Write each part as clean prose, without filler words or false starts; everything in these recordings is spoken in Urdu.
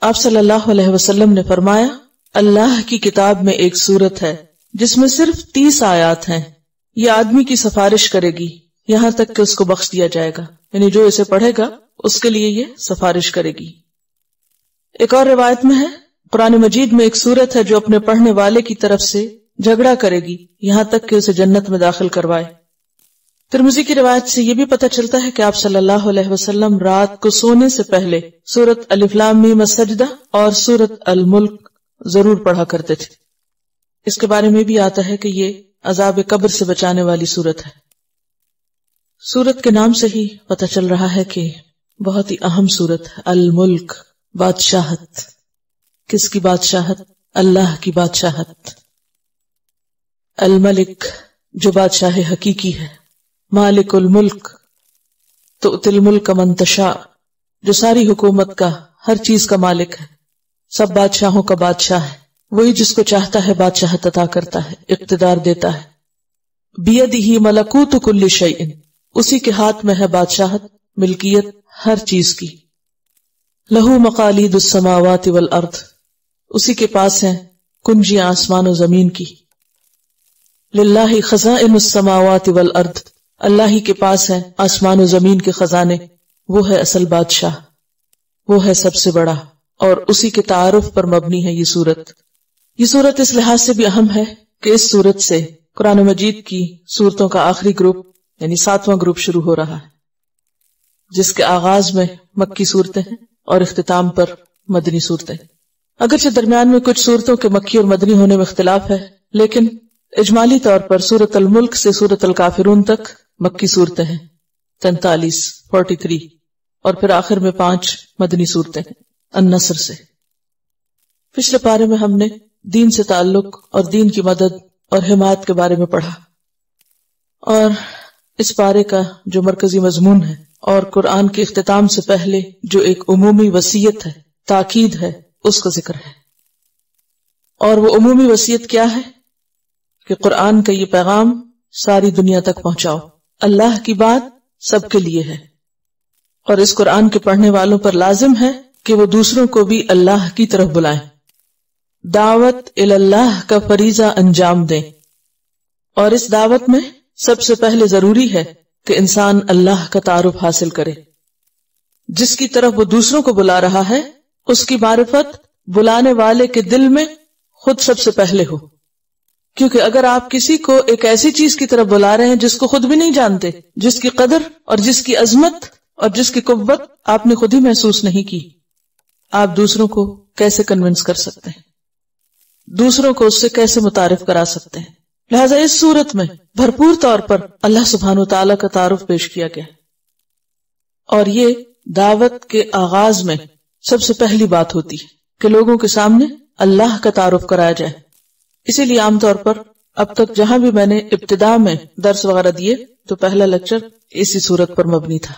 آپ صلی اللہ علیہ وسلم نے فرمایا اللہ کی کتاب میں ایک سورت ہے جس میں صرف 30 آیات ہیں، یہ آدمی کی سفارش کرے گی یہاں تک کہ اس کو بخش دیا جائے گا، یعنی جو اسے پڑھے گا اس کے لیے یہ سفارش کرے گی۔ ایک اور روایت میں ہے قرآن مجید میں ایک سورت ہے جو اپنے پڑھنے والے کی طرف سے جھگڑا کرے گی یہاں تک کہ اسے جنت میں داخل کروائے۔ ترمذی کی روایت سے یہ بھی پتہ چلتا ہے کہ آپ صلی اللہ علیہ وسلم رات کو سونے سے پہلے سورت الف لام میم السجدہ اور سورت الملک ضرور پڑھا کرتے تھے۔ اس کے بارے میں بھی آتا ہے کہ یہ عذاب قبر سے بچانے والی سورت ہے۔ سورت کے نام سے ہی پتہ چل رہا ہے کہ بہت ہی اہم سورت ہے۔ الملک، بادشاہت۔ کس کی بادشاہت؟ اللہ کی بادشاہت۔ الملک، جو بادشاہ حقیقی ہے۔ مالک الملک، تؤتی الملک من تشاء، جو ساری حکومت کا، ہر چیز کا مالک ہے، سب بادشاہوں کا بادشاہ ہے، وہی جس کو چاہتا ہے بادشاہت عطا کرتا ہے، اقتدار دیتا ہے۔ بیدہ ملکوت کل شیء، اسی کے ہاتھ میں ہے بادشاہت، ملکیت ہر چیز کی۔ لہ مقالید السماوات والارض، اسی کے پاس ہیں کنجیاں آسمان و زمین کی۔ للہ خزائن السماوات والارض، اللہ ہی کے پاس ہے آسمان و زمین کے خزانے، وہ ہے اصل بادشاہ، وہ ہے سب سے بڑا، اور اسی کے تعارف پر مبنی ہے یہ سورت۔ یہ سورت اس لحاظ سے بھی اہم ہے کہ اس سورت سے قرآن مجید کی سورتوں کا آخری گروپ یعنی 7واں گروپ شروع ہو رہا ہے، جس کے آغاز میں مکی صورتیں ہیں اور اختتام پر مدنی صورتیں۔ اگرچہ درمیان میں کچھ صورتوں کے مکی اور مدنی ہونے میں اختلاف ہے، لیکن اجمالی طور پر سورت الملک سے سورت الکافرون تک مکی صورتیں ہیں 43 اور پھر آخر میں 5 مدنی صورتیں ہیں النصر سے۔ پچھلے پارے میں ہم نے دین سے تعلق اور دین کی مدد اور حمایت کے بارے میں پڑھا، اور اس پارے کا جو مرکزی مضمون ہے اور قرآن کے اختتام سے پہلے جو ایک عمومی وصیت ہے، تاکید ہے، اس کا ذکر ہے۔ اور وہ عمومی وصیت کیا ہے کہ قرآن کا یہ پیغام ساری دنیا تک پہنچاؤ، اللہ کی بات سب کے لیے ہے، اور اس قرآن کے پڑھنے والوں پر لازم ہے کہ وہ دوسروں کو بھی اللہ کی طرف بلائیں، دعوت اللہ کا فریضہ انجام دیں۔ اور اس دعوت میں سب سے پہلے ضروری ہے کہ انسان اللہ کا تعارف حاصل کرے، جس کی طرف وہ دوسروں کو بلا رہا ہے اس کی معرفت بلانے والے کے دل میں خود سب سے پہلے ہو، کیونکہ اگر آپ کسی کو ایک ایسی چیز کی طرف بلا رہے ہیں جس کو خود بھی نہیں جانتے، جس کی قدر اور جس کی عظمت اور جس کی قوت آپ نے خود ہی محسوس نہیں کی، آپ دوسروں کو کیسے کنونس کر سکتے ہیں، دوسروں کو اس سے کیسے متعارف کرا سکتے ہیں؟ لہٰذا اس صورت میں بھرپور طور پر اللہ سبحانہ وتعالی کا تعارف پیش کیا گیا، اور یہ دعوت کے آغاز میں سب سے پہلی بات ہوتی ہے کہ لوگوں کے سامنے اللہ کا تعارف کرایا جائے۔ اسی لیے عام طور پر اب تک جہاں بھی میں نے ابتدا میں درس وغیرہ دیے تو پہلا لیکچر اسی صورت پر مبنی تھا،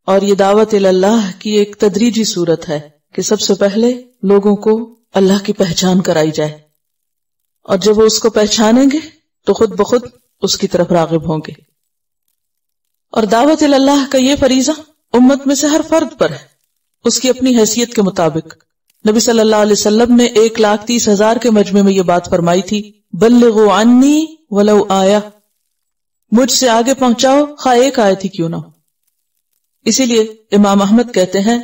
اور یہ دعوت اللہ کی ایک تدریجی صورت ہے کہ سب سے پہلے لوگوں کو اللہ کی پہچان کرائی جائے، اور جب وہ اس کو پہچانیں گے تو خود بخود اس کی طرف راغب ہوں گے۔ اور دعوت اللہ کا یہ فریضہ امت میں سے ہر فرد پر ہے، اس کی اپنی حیثیت کے مطابق۔ نبی صلی اللہ علیہ وسلم نے 1,30,000 کے مجمع میں یہ بات فرمائی تھی، بلغوا عنی ولو آیہ، مجھ سے آگے پہنچاؤ خواہ ایک آیت ہی کیوں نہ ہو۔ اسی لیے امام احمد کہتے ہیں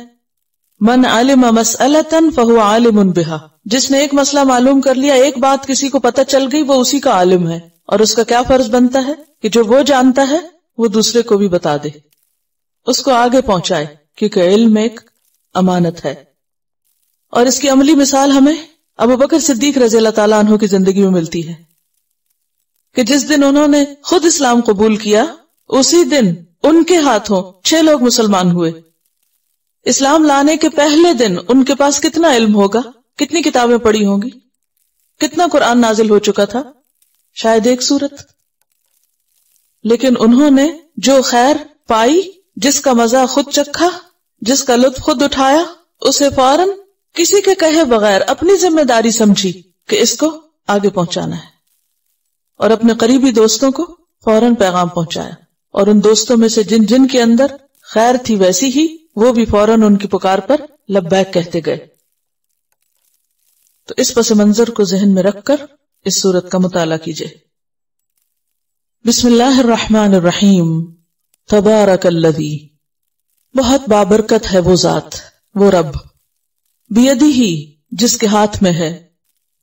من علم مسئلۃ فہو عالم بہا، جس نے ایک مسئلہ معلوم کر لیا، ایک بات کسی کو پتہ چل گئی، وہ اسی کا عالم ہے، اور اس کا کیا فرض بنتا ہے کہ جو وہ جانتا ہے وہ دوسرے کو بھی بتا دے، اس کو آگے پہنچائے، کیونکہ علم ایک امانت ہے۔ اور اس کی عملی مثال ہمیں ابوبکر صدیق رضی اللہ تعالیٰ عنہ کی زندگی میں ملتی ہے کہ جس دن انہوں نے خود اسلام قبول کیا، اسی دن ان کے ہاتھوں 6 لوگ مسلمان ہوئے۔ اسلام لانے کے پہلے دن ان کے پاس کتنا علم ہوگا، کتنی کتابیں پڑھی ہوں گی، کتنا قرآن نازل ہو چکا تھا، شاید 1 سورت، لیکن انہوں نے جو خیر پائی، جس کا مزہ خود چکھا، جس کا لطف خود اٹھایا، اسے فوراً کسی کے کہے بغیر اپنی ذمہ داری سمجھی کہ اس کو آگے پہنچانا ہے، اور اپنے قریبی دوستوں کو فوراً پیغام پہنچایا، اور ان دوستوں میں سے جن جن کے اندر خیر تھی ویسی ہی وہ بھی فوراً ان کی پکار پر لبیک کہتے گئے. تو اس پس منظر کو ذہن میں رکھ کر اس سورت کا مطالعہ کیجئے. بسم اللہ الرحمن الرحیم. تبارک الذی، بہت بابرکت ہے وہ ذات، وہ رب، بیدہ، جس کے ہاتھ میں ہے،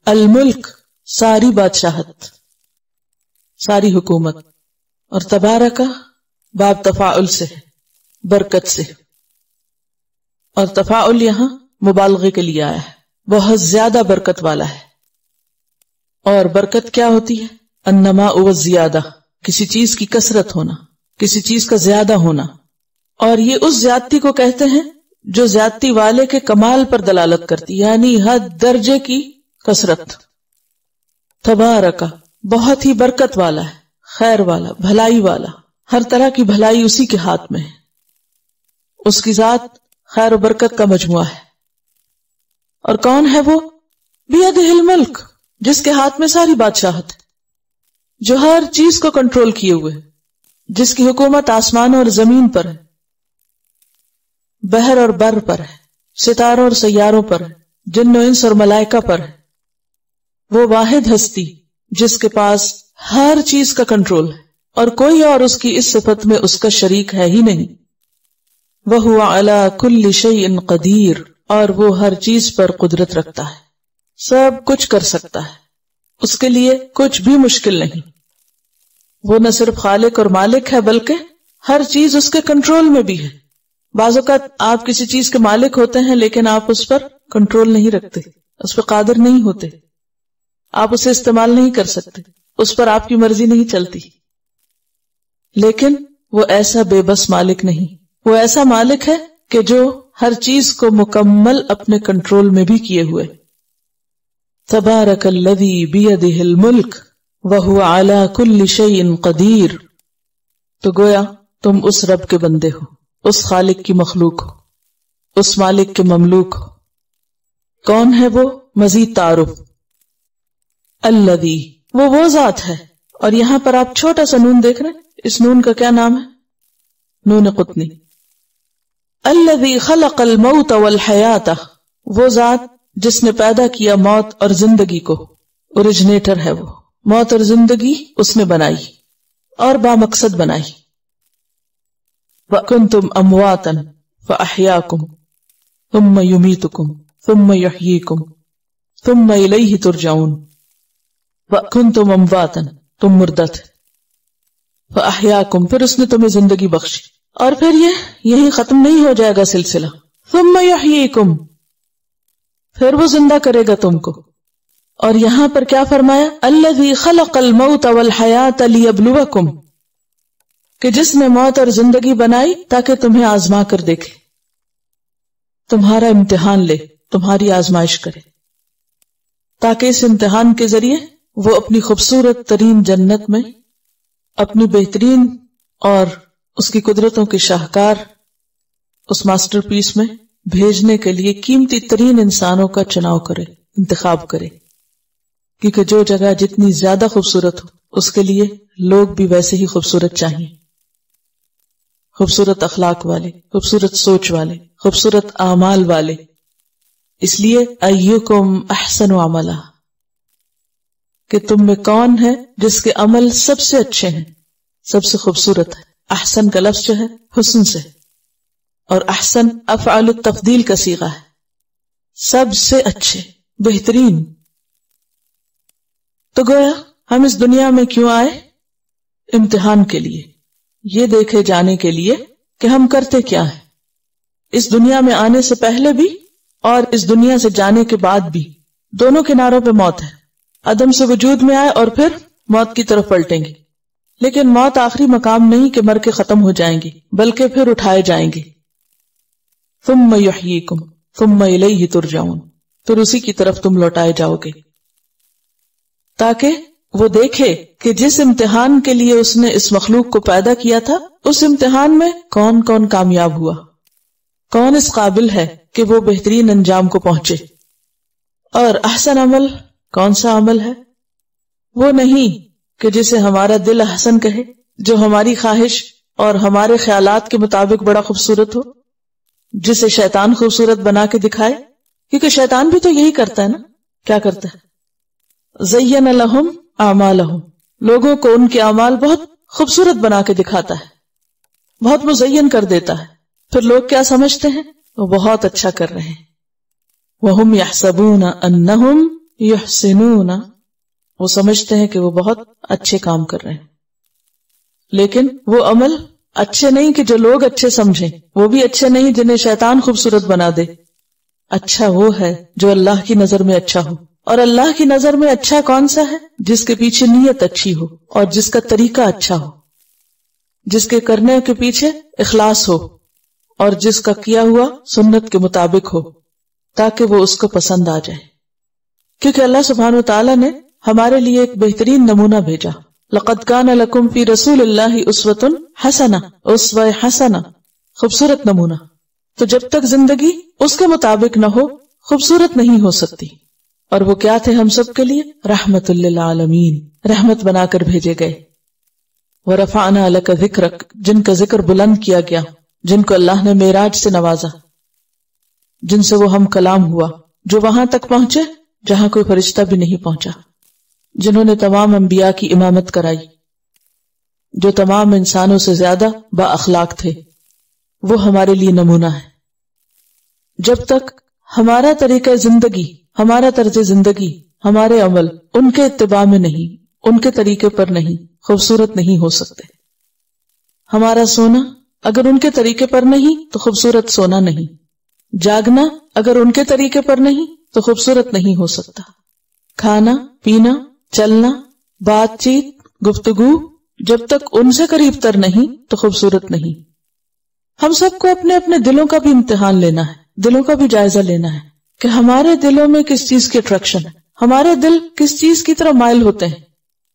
الملک، ساری بادشاہت، ساری حکومت. اور تبارکہ باب تفاعل سے ہے، برکت سے. اور تفاعل یہاں مبالغے کے لیے آیا ہے، بہت زیادہ برکت والا ہے. اور برکت کیا ہوتی ہے؟ النماء والزیادہ، کسی چیز کی کثرت ہونا، کسی چیز کا زیادہ ہونا. اور یہ اس زیادتی کو کہتے ہیں جو زیادتی والے کے کمال پر دلالت کرتی، یعنی حد درجے کی کثرت. تبارکہ بہت ہی برکت والا ہے، خیر والا، بھلائی والا، ہر طرح کی بھلائی اسی کے ہاتھ میں ہے. اس کی ذات خیر و برکت کا مجموعہ ہے. اور کون ہے وہ؟ بیدہ الملک، جس کے ہاتھ میں ساری بادشاہت ہے، جو ہر چیز کو کنٹرول کیے ہوئے ہے، جس کی حکومت آسمانوں اور زمین پر ہے، بحر اور بر پر ہے، ستاروں اور سیاروں پر ہے، جن و انس اور ملائکہ پر ہے. وہ واحد ہستی جس کے پاس ہر چیز کا کنٹرول ہے اور کوئی اور اس کی اس صفت میں اس کا شریک ہے ہی نہیں. وَهُوَ عَلَى كُلِّ شَيْءٍ قَدِيرٌ، اور وہ ہر چیز پر قدرت رکھتا ہے، سب کچھ کر سکتا ہے، اس کے لیے کچھ بھی مشکل نہیں. وہ نہ صرف خالق اور مالک ہے بلکہ ہر چیز اس کے کنٹرول میں بھی ہے. بعض اوقات آپ کسی چیز کے مالک ہوتے ہیں لیکن آپ اس پر کنٹرول نہیں رکھتے، اس پہ قادر نہیں ہوتے، آپ اسے استعمال نہیں کر سکتے، اس پر آپ کی مرضی نہیں چلتی. لیکن وہ ایسا بے بس مالک نہیں، وہ ایسا مالک ہے کہ جو ہر چیز کو مکمل اپنے کنٹرول میں بھی کیے ہوئے. تبارک الذی بیدہ الملک وہو علی کل شیء قدیر. تو گویا تم اس رب کے بندے ہو، اس خالق کی مخلوق ہو، اس مالک کے مملوک ہو. کون ہے وہ؟ مزید تعارف. الذی، وہ ذات ہے. اور یہاں پر آپ چھوٹا سا نون دیکھ رہے ہیں، اس نون کا کیا نام ہے؟ نون قطنی. الذی خلق الموت والحیات، وہ ذات جس نے پیدا کیا موت اور زندگی کو، اوریجنیٹر ہے وہ. موت اور زندگی اس نے بنائی اور بامقصد بنائی. وَكُنْتُمْ أَمْوَاتًا فَأَحْيَاكُمْ ثُمَّ يُمِيتُكُمْ ثُمَّ يُحْيِيكُمْ ثُمَّ إِلَيْهِ تُرْجَعُونَ. وَكُنْتُمْ أَمْوَاتًا، تم مردہ تھے، فَأَحْيَاكُمْ، پھر اس نے تمہیں زندگی بخشی. اور پھر یہی ختم نہیں ہو جائے گا سلسلہ. ثُمَّ يُحْيِيكُمْ، پھر وہ زندہ کرے گا تم کو. اور یہاں پر کیا فرمایا؟ الذی خلق الموت والحیات لیبلوکم، کہ جس نے موت اور زندگی بنائی تاکہ تمہیں آزما کر دیکھے، تمہارا امتحان لے، تمہاری آزمائش کرے، تاکہ اس امتحان کے ذریعے وہ اپنی خوبصورت ترین جنت میں اپنی بہترین اور اس کی قدرتوں کے شاہکار اس ماسٹر پیس میں بھیجنے کے لیے قیمتی ترین انسانوں کا چناؤ کرے، انتخاب کرے. کیونکہ جو جگہ جتنی زیادہ خوبصورت ہو اس کے لیے لوگ بھی ویسے ہی خوبصورت چاہیے، خوبصورت اخلاق والے، خوبصورت سوچ والے، خوبصورت اعمال والے. اس لیے ایکم احسن عملا، کہ تم میں کون ہے جس کے عمل سب سے اچھے ہیں، سب سے خوبصورت ہے. احسن کا لفظ جو ہے حسن سے، اور احسن افعال التفضیل کا صیغہ ہے، سب سے اچھے، بہترین. تو گویا ہم اس دنیا میں کیوں آئے؟ امتحان کے لیے، یہ دیکھے جانے کے لیے کہ ہم کرتے کیا ہیں. اس دنیا میں آنے سے پہلے بھی اور اس دنیا سے جانے کے بعد بھی دونوں کناروں پہ موت ہے. عدم سے وجود میں آئے اور پھر موت کی طرف پلٹیں گے. لیکن موت آخری مقام نہیں کہ مر کے ختم ہو جائیں گے، بلکہ پھر اٹھائے جائیں گے. ثم یحییکم ثم الیہ ترجعون، پھر اسی کی طرف تم لوٹائے جاؤ گے، تاکہ وہ دیکھے کہ جس امتحان کے لیے اس نے اس مخلوق کو پیدا کیا تھا، اس امتحان میں کون کون کامیاب ہوا، کون اس قابل ہے کہ وہ بہترین انجام کو پہنچے. اور احسن عمل کون سا عمل ہے؟ وہ نہیں کہ جسے ہمارا دل احسن کہے، جو ہماری خواہش اور ہمارے خیالات کے مطابق بڑا خوبصورت ہو، جسے شیطان خوبصورت بنا کے دکھائے، کیونکہ شیطان بھی تو یہی کرتا ہے نا. کیا کرتا ہے؟ زین لہم اعمالہم، لوگوں کو ان کے اعمال بہت خوبصورت بنا کے دکھاتا ہے، بہت مزین کر دیتا ہے. پھر لوگ کیا سمجھتے ہیں؟ وہ بہت اچھا کر رہے ہیں. وہم یحسبون انہم یحسنون، وہ سمجھتے ہیں کہ وہ بہت اچھے کام کر رہے ہیں. لیکن وہ عمل اچھے نہیں کہ جو لوگ اچھے سمجھیں، وہ بھی اچھے نہیں جنہیں شیطان خوبصورت بنا دے. اچھا وہ ہے جو اللہ کی نظر میں اچھا ہو. اور اللہ کی نظر میں اچھا کون سا ہے؟ جس کے پیچھے نیت اچھی ہو اور جس کا طریقہ اچھا ہو، جس کے کرنے کے پیچھے اخلاص ہو اور جس کا کیا ہوا سنت کے مطابق ہو، تاکہ وہ اس کو پسند آ جائے. کیونکہ اللہ سبحانہ وتعالی نے ہمارے لیے ایک بہترین نمونہ بھیجا. لقد کان لکم فی رسول اللہ اسوۃ حسنہ، اسوہ حسنہ، خوبصورت نمونہ. تو جب تک زندگی اس کے مطابق نہ ہو خوبصورت نہیں ہو سکتی. اور وہ کیا تھے ہم سب کے لیے؟ رحمت للعالمین، رحمت بنا کر بھیجے گئے. ورفعنا لک ذکرک، جن کا ذکر بلند کیا گیا، جن کو اللہ نے معراج سے نوازا، جن سے وہ ہم کلام ہوا، جو وہاں تک پہنچے جہاں کوئی فرشتہ بھی نہیں پہنچا، جنہوں نے تمام انبیاء کی امامت کرائی، جو تمام انسانوں سے زیادہ با اخلاق تھے. وہ ہمارے لیے نمونہ ہے. جب تک ہمارا طریقہ زندگی، ہمارا طرز زندگی، ہمارے عمل ان کے اتباع میں نہیں، ان کے طریقے پر نہیں، خوبصورت نہیں ہو سکتے. ہمارا سونا اگر ان کے طریقے پر نہیں تو خوبصورت سونا نہیں. جاگنا اگر ان کے طریقے پر نہیں تو خوبصورت نہیں ہو سکتا. کھانا پینا، چلنا، بات چیت، گفتگو جب تک ان سے قریب تر نہیں تو خوبصورت نہیں. ہم سب کو اپنے اپنے دلوں کا بھی امتحان لینا ہے، دلوں کا بھی جائزہ لینا ہے کہ ہمارے دلوں میں کس چیز کی اٹریکشن ہے، ہمارے دل کس چیز کی طرف مائل ہوتے ہیں،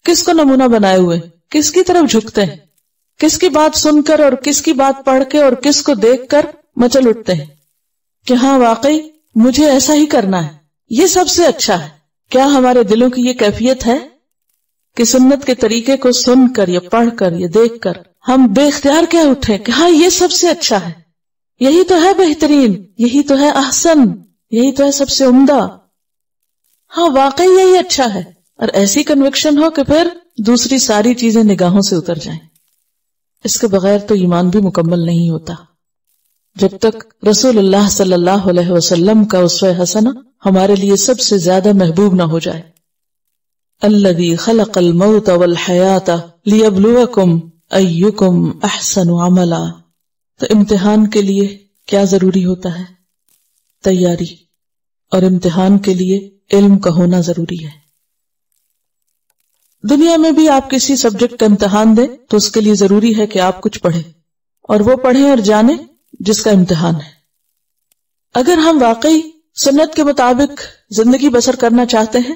کس کو نمونہ بنائے ہوئے، کس کی طرف جھکتے ہیں، کس کی بات سن کر اور کس کی بات پڑھ کے اور کس کو دیکھ کر مچل اٹھتے ہیں کہ ہاں واقعی مجھے ایسا ہی کرنا ہے، یہ سب سے اچھا ہے. کیا ہمارے دلوں کی یہ کیفیت ہے کہ سنت کے طریقے کو سن کر یا پڑھ کر یا دیکھ کر ہم بے اختیار کیا اٹھے کہ ہاں یہ سب سے اچھا ہے، یہی تو ہے بہترین، یہی تو ہے احسن، یہی تو ہے سب سے عمدہ، ہاں واقعی یہی اچھا ہے. اور ایسی کنوکشن ہو کہ پھر دوسری ساری چیزیں نگاہوں سے اتر جائیں. اس کے بغیر تو ایمان بھی مکمل نہیں ہوتا. جب تک رسول اللہ صلی اللہ علیہ وسلم کا اسوہ حسنہ ہمارے لیے سب سے زیادہ محبوب نہ ہو جائے. الذی خلق الموت والحیاۃ لیبلوکم ایکم احسن عملا. تو امتحان کے لیے کیا ضروری ہوتا ہے؟ تیاری. اور امتحان کے لیے علم کا ہونا ضروری ہے. دنیا میں بھی آپ کسی سبجیکٹ کا امتحان دیں تو اس کے لیے ضروری ہے کہ آپ کچھ پڑھیں، اور وہ پڑھیں اور جانیں جس کا امتحان ہے. اگر ہم واقعی سنت کے مطابق زندگی بسر کرنا چاہتے ہیں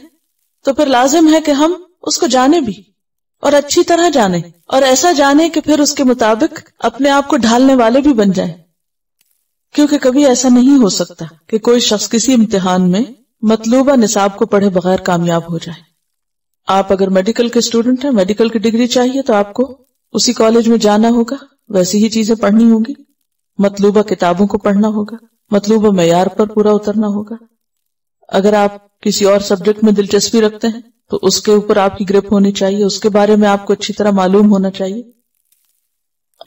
تو پھر لازم ہے کہ ہم اس کو جانیں بھی، اور اچھی طرح جانیں، اور ایسا جانیں کہ پھر اس کے مطابق اپنے آپ کو ڈھالنے والے بھی بن جائیں. کیونکہ کبھی ایسا نہیں ہو سکتا کہ کوئی شخص کسی امتحان میں مطلوبہ نصاب کو پڑھے بغیر کامیاب ہو جائے. آپ اگر میڈیکل کے اسٹوڈنٹ ہیں، میڈیکل کی ڈگری چاہیے تو آپ کو اسی کالج میں جانا ہوگا، ویسی ہی چیزیں پڑھنی ہوں گی، مطلوبہ کتابوں کو پڑھنا ہوگا، مطلوبہ معیار پر پورا اترنا ہوگا. اگر آپ کسی اور سبجیکٹ میں دلچسپی رکھتے ہیں تو اس کے اوپر آپ کی گرپ ہونی چاہیے، اس کے بارے میں آپ کو اچھی طرح معلوم ہونا چاہیے.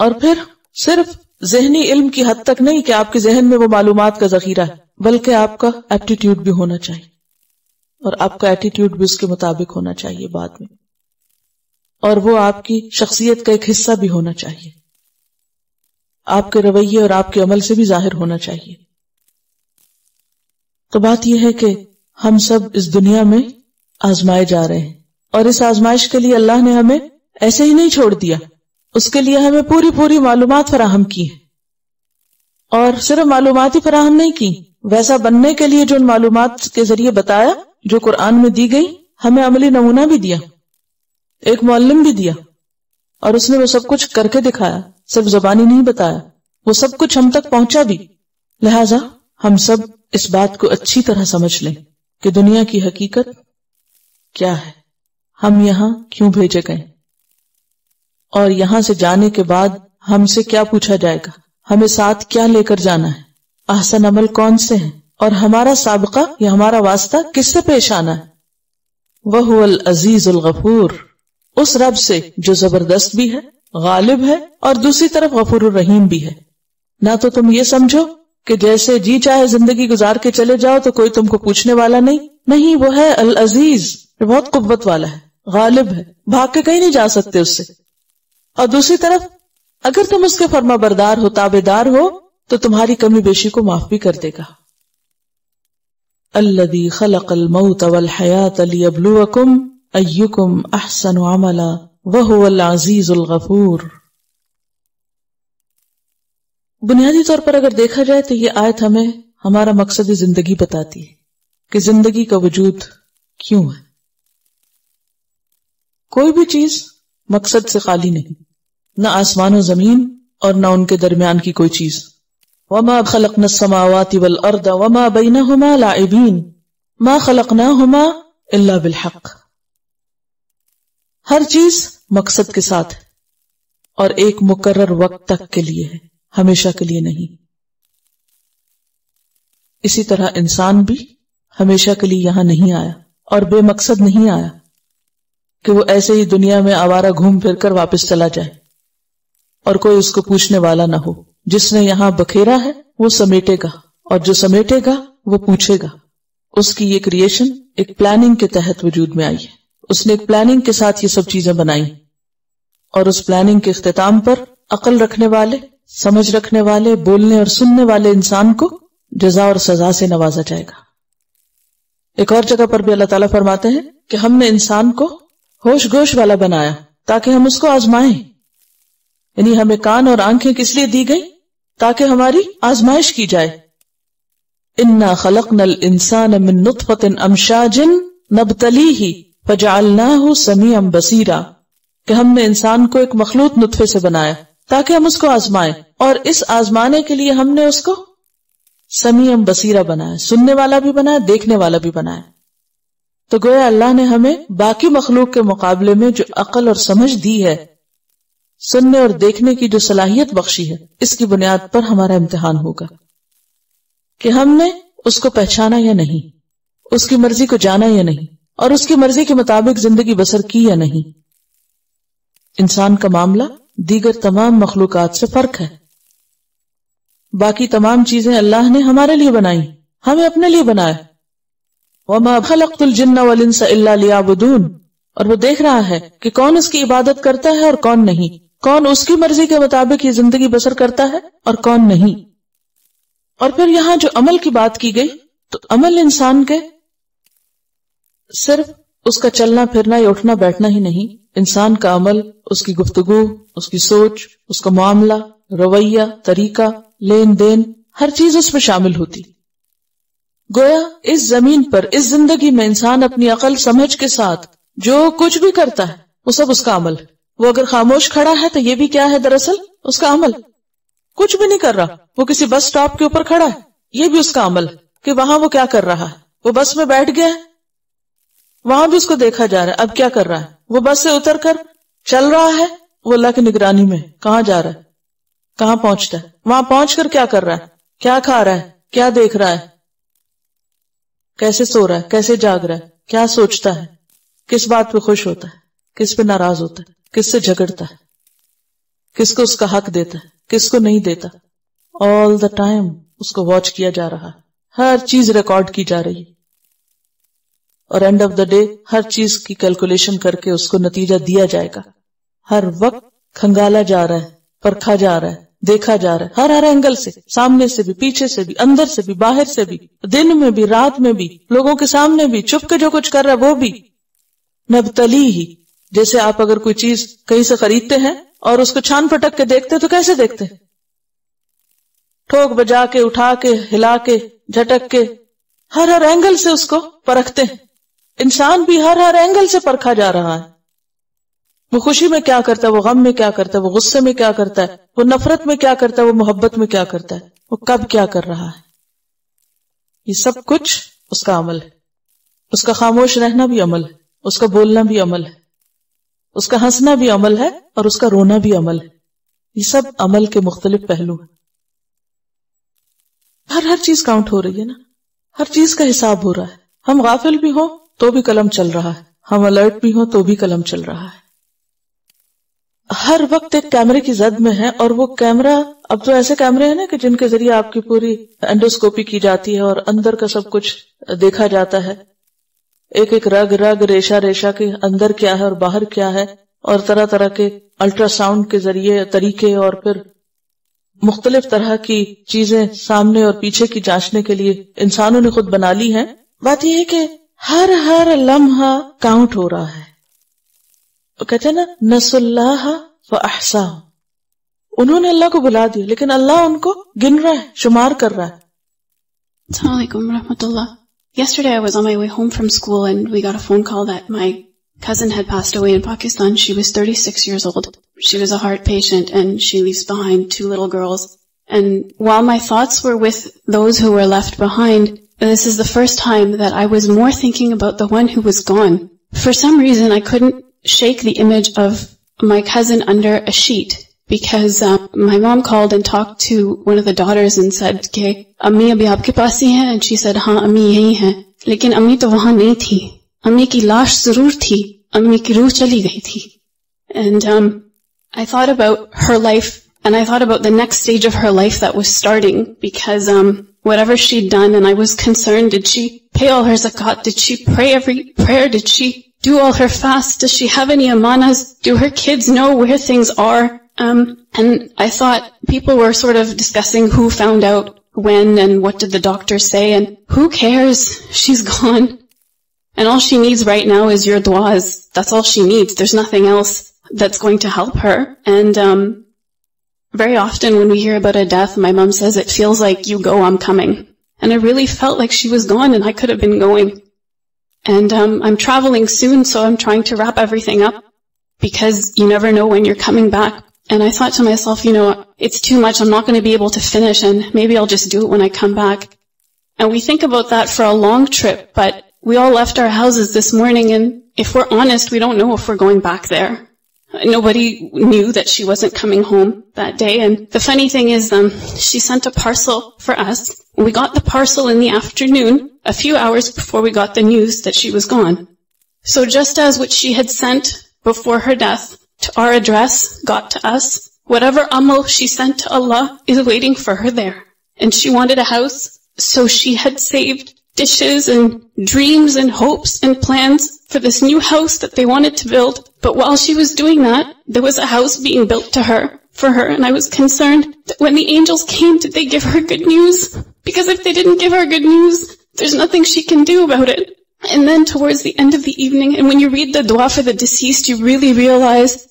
اور پھر صرف ذہنی علم کی حد تک نہیں کہ آپ کے ذہن میں وہ معلومات کا ذخیرہ ہے، بلکہ آپ کا ایپٹیٹیوڈ بھی ہونا چاہیے، اور آپ کا ایٹیٹیوڈ بھی اس کے مطابق ہونا چاہیے بعد میں، اور وہ آپ کی شخصیت کا ایک حصہ بھی ہونا چاہیے، آپ کے رویے اور آپ کے عمل سے بھی ظاہر ہونا چاہیے. تو بات یہ ہے کہ ہم سب اس دنیا میں آزمائے جا رہے ہیں، اور اس آزمائش کے لیے اللہ نے ہمیں ایسے ہی نہیں چھوڑ دیا، اس کے لیے ہمیں پوری معلومات فراہم کی ہیں. اور صرف معلومات ہی فراہم نہیں کی، ویسا بننے کے لیے جو ان معلومات کے ذریعے بتایا جو قرآن میں دی گئی، ہمیں عملی نمونہ بھی دیا، ایک معلم بھی دیا، اور اس نے وہ سب کچھ کر کے دکھایا، صرف زبانی نہیں بتایا، وہ سب کچھ ہم تک پہنچا بھی. لہٰذا ہم سب اس بات کو اچھی طرح سمجھ لیں کہ دنیا کی حقیقت کیا ہے، ہم یہاں کیوں بھیجے گئے، اور یہاں سے جانے کے بعد ہم سے کیا پوچھا جائے گا، ہمیں ساتھ کیا لے کر جانا ہے. احسن عمل کون سے ہیں اور ہمارا سابقہ یا ہمارا واسطہ کس سے پیش آنا ہے. وَهُوَ الْعَزِيزُ الْغَفُورُ، اس رب سے جو زبردست بھی ہے، غالب ہے، اور دوسری طرف غفور الرحیم بھی ہے. نہ تو تم یہ سمجھو کہ جیسے جی چاہے زندگی گزار کے چلے جاؤ تو کوئی تم کو پوچھنے والا نہیں، وہ ہے العزیز، جو بہت قوت والا ہے، غالب ہے، بھاگ کے کہیں نہیں جا سکتے اس سے. اور دوسری طرف اگر تم اس کے فرما بردار ہو، تابع دار ہو، تو تمہاری کمی بیشی کو معاف بھی کر دے گا. الذی خلق الموت والحیاۃ لیبلوکم ایکم احسن عملا وہو العزیز الغفور. بنیادی طور پر اگر دیکھا جائے تو یہ آیت ہمیں ہمارا مقصد زندگی بتاتی ہے کہ زندگی کا وجود کیوں ہے. کوئی بھی چیز مقصد سے خالی نہیں، نہ آسمان و زمین اور نہ ان کے درمیان کی کوئی چیز. وما خلقنا السماوات والارض وما بینہما لاعبین ما خلقناہما الا بالحق. ہر چیز مقصد کے ساتھ ہے اور ایک مقرر وقت تک کے لیے ہے، ہمیشہ کے لیے نہیں. اسی طرح انسان بھی ہمیشہ کے لیے یہاں نہیں آیا اور بے مقصد نہیں آیا کہ وہ ایسے ہی دنیا میں آوارہ گھوم پھر کر واپس چلا جائے اور کوئی اس کو پوچھنے والا نہ ہو. جس نے یہاں بکھیرا ہے وہ سمیٹے گا، اور جو سمیٹے گا وہ پوچھے گا. اس کی یہ کریشن ایک پلاننگ کے تحت وجود میں آئی ہے. اس نے ایک پلاننگ کے ساتھ یہ سب چیزیں بنائی، اور اس پلاننگ کے اختتام پر عقل رکھنے والے، سمجھ رکھنے والے، بولنے اور سننے والے انسان کو جزا اور سزا سے نوازا جائے گا. ایک اور جگہ پر بھی اللہ تعالیٰ فرماتے ہیں کہ ہم نے انسان کو ہوش گوش والا بنایا تاکہ ہم اس کو آزمائیں. یعنی ہمیں کان اور آنکھیں کس لیے دی گئی؟ تاکہ ہماری آزمائش کی جائے. انا خلقنا الانسان من نطفۃ امشاج نبتلیہ فجعلناہ سمیعا بصیرا، کہ ہم نے انسان کو ایک مخلوط نطفے سے بنایا تاکہ ہم اس کو آزمائیں، اور اس آزمانے کے لیے ہم نے اس کو سمیعا بصیرا بنایا، سننے والا بھی بنایا، دیکھنے والا بھی بنایا. تو گویا اللہ نے ہمیں باقی مخلوق کے مقابلے میں جو عقل اور سمجھ دی ہے، سننے اور دیکھنے کی جو صلاحیت بخشی ہے، اس کی بنیاد پر ہمارا امتحان ہوگا کہ ہم نے اس کو پہچانا یا نہیں، اس کی مرضی کو جانا یا نہیں، اور اس کی مرضی کے مطابق زندگی بسر کی یا نہیں. انسان کا معاملہ دیگر تمام مخلوقات سے فرق ہے. باقی تمام چیزیں اللہ نے ہمارے لیے بنائی، ہمیں اپنے لیے بنایا. وَمَا خَلَقْتُ الْجِنَّ وَالْإِنسَ إِلَّا لِيَعْبُدُونَ، اور وہ دیکھ رہا ہے کہ کون اس کی عبادت کرتا ہے اور کون نہیں، کون اس کی مرضی کے مطابق یہ زندگی بسر کرتا ہے اور کون نہیں. اور پھر یہاں جو عمل کی بات کی گئی، تو عمل انسان کے صرف اس کا چلنا پھرنا یا اٹھنا بیٹھنا ہی نہیں. انسان کا عمل، اس کی گفتگو، اس کی سوچ، اس کا معاملہ، رویہ، طریقہ، لین دین، ہر چیز اس میں شامل ہوتی. گویا اس زمین پر، اس زندگی میں انسان اپنی عقل سمجھ کے ساتھ جو کچھ بھی کرتا ہے وہ سب اس کا عمل ہے. وہ اگر خاموش کھڑا ہے تو یہ بھی کیا ہے؟ دراصل اس کا عمل. کچھ بھی نہیں کر رہا، وہ کسی بس سٹاپ کے اوپر کھڑا ہے، یہ بھی اس کا عمل ہے کہ وہاں وہ کیا کر رہا ہے. وہ بس میں بیٹھ گیا ہے، وہاں بھی اس کو دیکھا جا رہا ہے اب کیا کر رہا ہے. وہ بس سے اتر کر چل رہا ہے، وہ اللہ کی نگرانی میں کہاں جا رہا ہے، کہاں پہنچتا ہے، وہاں پہنچ کر کیا کر رہا ہے، کیا کھا رہا ہے، کیا دیکھ رہا ہے، کیسے سو رہا ہے، کیسے جاگ رہا ہے، کیا سوچتا ہے، کس بات پہ خوش ہوتا ہے، کس پہ ناراض ہوتا ہے، کس سے جھگڑتا ہے، کس کو اس کا حق دیتا ہے، کس کو نہیں دیتا. آل دا ٹائم اس کو واچ کیا جا رہا ہے، ہر چیز ریکارڈ کی جا رہی ہے، اور اینڈ آف دا ڈے ہر چیز کی کیلکولیشن کر کے اس کو نتیجہ دیا جائے گا. ہر وقت کھنگالا جا رہا ہے، پرکھا جا رہا ہے، دیکھا جا رہا ہے، ہر اینگل سے، سامنے سے بھی، پیچھے سے بھی، اندر سے بھی، باہر سے بھی، دن میں بھی، رات میں بھی، لوگوں کے سامنے بھی، چھپ کے جو کچھ کر رہا ہے وہ بھی. نبتلی ہی، جیسے آپ اگر کوئی چیز کہیں سے خریدتے ہیں اور اس کو چھان پٹک کے دیکھتے تو کیسے دیکھتے ہیں؟ ٹھوک بجا کے، اٹھا کے، ہلا کے، جھٹک کے، ہر اینگل سے اس کو پرکھتے ہیں. انسان بھی ہر اینگل سے پرکھا جا رہا ہے. وہ خوشی میں کیا کرتا ہے، وہ غم میں کیا کرتا ہے، وہ غصے میں کیا کرتا ہے، وہ نفرت میں کیا کرتا ہے، وہ محبت میں کیا کرتا ہے، وہ کب کیا کر رہا ہے. یہ سب کچھ اس کا عمل ہے. اس کا خاموش رہنا بھی عمل ہے، اس کا بولنا بھی عمل ہے، اس کا ہنسنا بھی عمل ہے، اور اس کا رونا بھی عمل ہے. یہ سب عمل کے مختلف پہلو ہیں. ہر چیز کاؤنٹ ہو رہی ہے نا, ہر چیز کا حساب ہو رہا ہے. ہم غافل بھی ہوں تو بھی قلم چل رہا ہے, ہم الرٹ بھی ہوں تو بھی قلم چل رہا ہے. ہر وقت ایک کیمرے کی زد میں ہے, اور وہ کیمرہ, اب تو ایسے کیمرے ہیں نا کہ جن کے ذریعے آپ کی پوری اینڈوسکوپی کی جاتی ہے اور اندر کا سب کچھ دیکھا جاتا ہے, ایک ایک رگ ریشہ ریشہ کے اندر کیا ہے اور باہر کیا ہے, اور طرح طرح کے الٹرا ساؤنڈ کے ذریعے طریقے اور پھر مختلف طرح کی چیزیں سامنے اور پیچھے کی جانچنے کے لیے انسانوں نے خود بنا لی ہیں. بات یہ ہے کہ ہر لمحہ کاؤنٹ ہو رہا ہے. وہ کہتے ہیں نا نسوا اللہ فاحصاہ, انہوں نے اللہ کو بلا دیا لیکن اللہ ان کو گن رہا ہے, شمار کر رہا ہے. Assalamu alaikum warahmatullah. Yesterday I was on my way home from school and we got a phone call that my cousin had passed away in Pakistan. She was 36 years old. She was a heart patient and she leaves behind 2 little girls. And while my thoughts were with those who were left behind, this is the first time that I was more thinking about the one who was gone. For some reason I couldn't shake the image of my cousin under a sheet because my mom called and talked to one of the daughters and said کہ امی ابھی آپ کے پاس ہی ہیں, and she said ہاں امی یہی ہیں, لیکن امی تو وہاں نہیں تھی, امی کی لاش ضرور تھی, امی کی روح چلی گئی تھی. And I thought about her life and I thought about the next stage of her life that was starting because whatever she'd done, and I was concerned, did she pay all her zakat, did she pray every prayer, did she do all her fasts, does she have any amanas, do her kids know where things are? And I thought people were sort of discussing who found out when and what did the doctor say, and who cares, she's gone. And all she needs right now is your du'as. That's all she needs. There's nothing else that's going to help her. And very often when we hear about a death, my mom says it feels like you go, I'm coming. And I really felt like she was gone and I could have been going. And I'm traveling soon, so I'm trying to wrap everything up because you never know when you're coming back. And I thought to myself, it's too much, I'm not going to be able to finish, and maybe I'll just do it when I come back. And we think about that for a long trip, but we all left our houses this morning, and if we're honest, we don't know if we're going back there. Nobody knew that she wasn't coming home that day, and the funny thing is, she sent a parcel for us. We got the parcel in the afternoon, a few hours before we got the news that she was gone. So just as what she had sent before her death to our address got to us, whatever amal she sent to Allah is waiting for her there. And she wanted a house, so she had saved dishes and dreams and hopes and plans for this new house that they wanted to build. But while she was doing that, there was a house being built to her, for her, and I was concerned that when the angels came, did they give her good news? Because if they didn't give her good news, there's nothing she can do about it. And then towards the end of the evening, and when you read the dua for the deceased, you really realize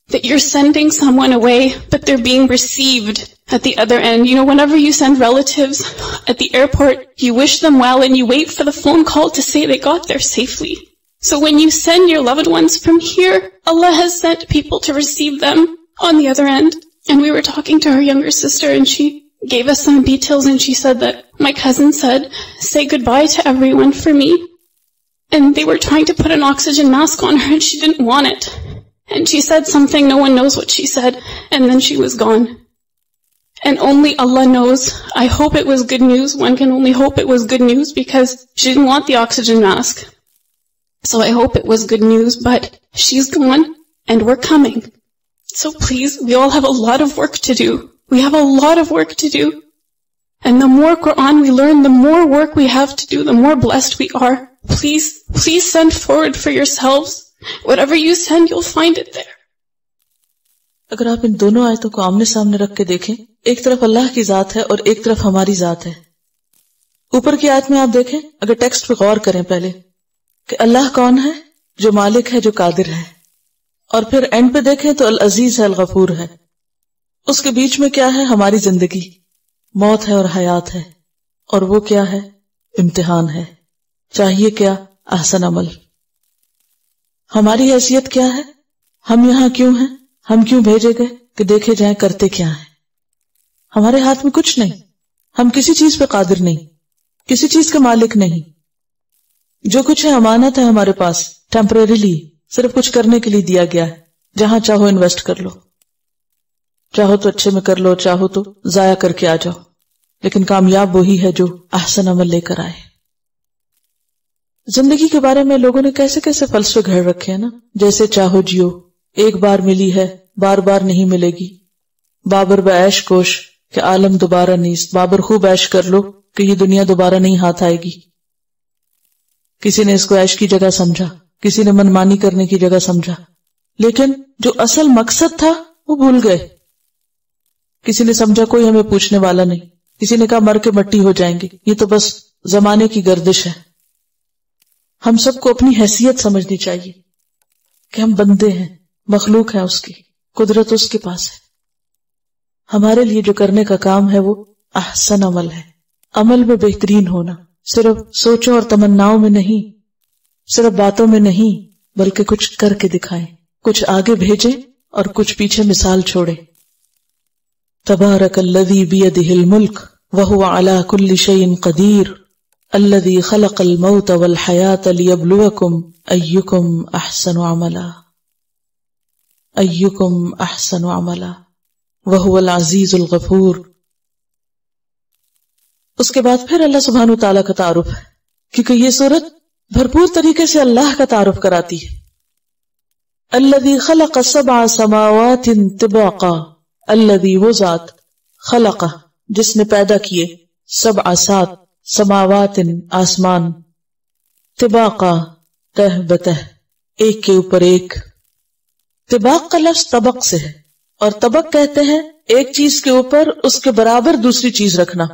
that you're sending someone away, but they're being received at the other end. Whenever you send relatives at the airport, you wish them well and you wait for the phone call to say they got there safely. So when you send your loved ones from here, Allah has sent people to receive them on the other end. And we were talking to her younger sister and she gave us some details, and she said that my cousin said, say goodbye to everyone for me. And they were trying to put an oxygen mask on her and she didn't want it. And she said something, no one knows what she said, and then she was gone. And only Allah knows. I hope it was good news. One can only hope it was good news because she didn't want the oxygen mask. So I hope it was good news, but she's gone and we're coming. So please, we all have a lot of work to do. We have a lot of work to do. And the more Quran we learn, the more work we have to do, the more blessed we are. Please send forward for yourselves. Whatever you send, you'll find it there. اگر آپ ان دونوں آیتوں کو آمنے سامنے رکھ کے دیکھیں, ایک طرف اللہ کی ذات ہے اور ایک طرف ہماری ذات ہے. اوپر کی آیت میں آپ دیکھیں, اگر ٹیکسٹ پہ غور کریں پہلے, کہ اللہ کون ہے؟ جو مالک ہے, جو قادر ہے. اور پھر اینڈ پہ دیکھیں تو العزیز ہے, الغفور ہے. اس کے بیچ میں کیا ہے؟ ہماری زندگی, موت ہے اور حیات ہے. اور وہ کیا ہے؟ امتحان ہے. چاہیے کیا؟ احسن عمل. ہماری حیثیت کیا ہے؟ ہم یہاں کیوں ہیں؟ ہم کیوں بھیجے گئے؟ کہ دیکھے جائیں کرتے کیا ہیں. ہمارے ہاتھ میں کچھ نہیں, ہم کسی چیز پہ قادر نہیں, کسی چیز کے مالک نہیں. جو کچھ ہے امانت ہے ہمارے پاس, ٹیمپریریلی, صرف کچھ کرنے کے لیے دیا گیا ہے. جہاں چاہو انویسٹ کر لو, چاہو تو اچھے میں کر لو, چاہو تو ضائع کر کے آ جاؤ. لیکن کامیاب وہی ہے جو احسن عمل لے کر آئے. زندگی کے بارے میں لوگوں نے کیسے کیسے فلسفے گھڑ رکھے ہیں نا، جیسے چاہو جیو، ایک بار ملی ہے بار بار نہیں ملے گی. بابر بعیش کوش کہ عالم دوبارہ نیست، بابر خوب عیش کر لو کہ یہ دنیا دوبارہ نہیں ہاتھ آئے گی. کسی نے اس کو عیش کی جگہ سمجھا، کسی نے منمانی کرنے کی جگہ سمجھا، لیکن جو اصل مقصد تھا وہ بھول گئے. کسی نے سمجھا کوئی ہمیں پوچھنے والا نہیں، کسی نے کہا مر کے مٹی ہو جائیں گے، یہ تو بس زمانے کی گردش ہے. ہم سب کو اپنی حیثیت سمجھنی چاہیے کہ ہم بندے ہیں، مخلوق ہیں اس کی، قدرت اس کے پاس ہے. ہمارے لیے جو کرنے کا کام ہے وہ احسن عمل ہے. عمل میں بہترین ہونا، صرف سوچوں اور تمناؤں میں نہیں، صرف باتوں میں نہیں، بلکہ کچھ کر کے دکھائیں، کچھ آگے بھیجیں اور کچھ پیچھے مثال چھوڑیں. تبارک الذی بیدہ الملک وہو علی کل شیء قدیر الذی خلق الموت والحیاۃ لیبلوکم ایکم احسن عملا ایکم احسن عملا وہو العزیز الغفور. اس کے بعد پھر اللہ سبحانہ وتعالیٰ کا تعارف ہے، کیونکہ یہ سورت بھرپور طریقے سے اللہ کا تعارف کراتی ہے. الذی خلق 7 سماوات طباقا، الذی وہ ذات، خلق جس نے پیدا کیے، 7 سماوات آسمان، طباقا تہ بتہ، ایک کے اوپر ایک. طباق کا لفظ طبق سے ہے، اور طبق کہتے ہیں ایک چیز کے اوپر اس کے برابر دوسری چیز رکھنا.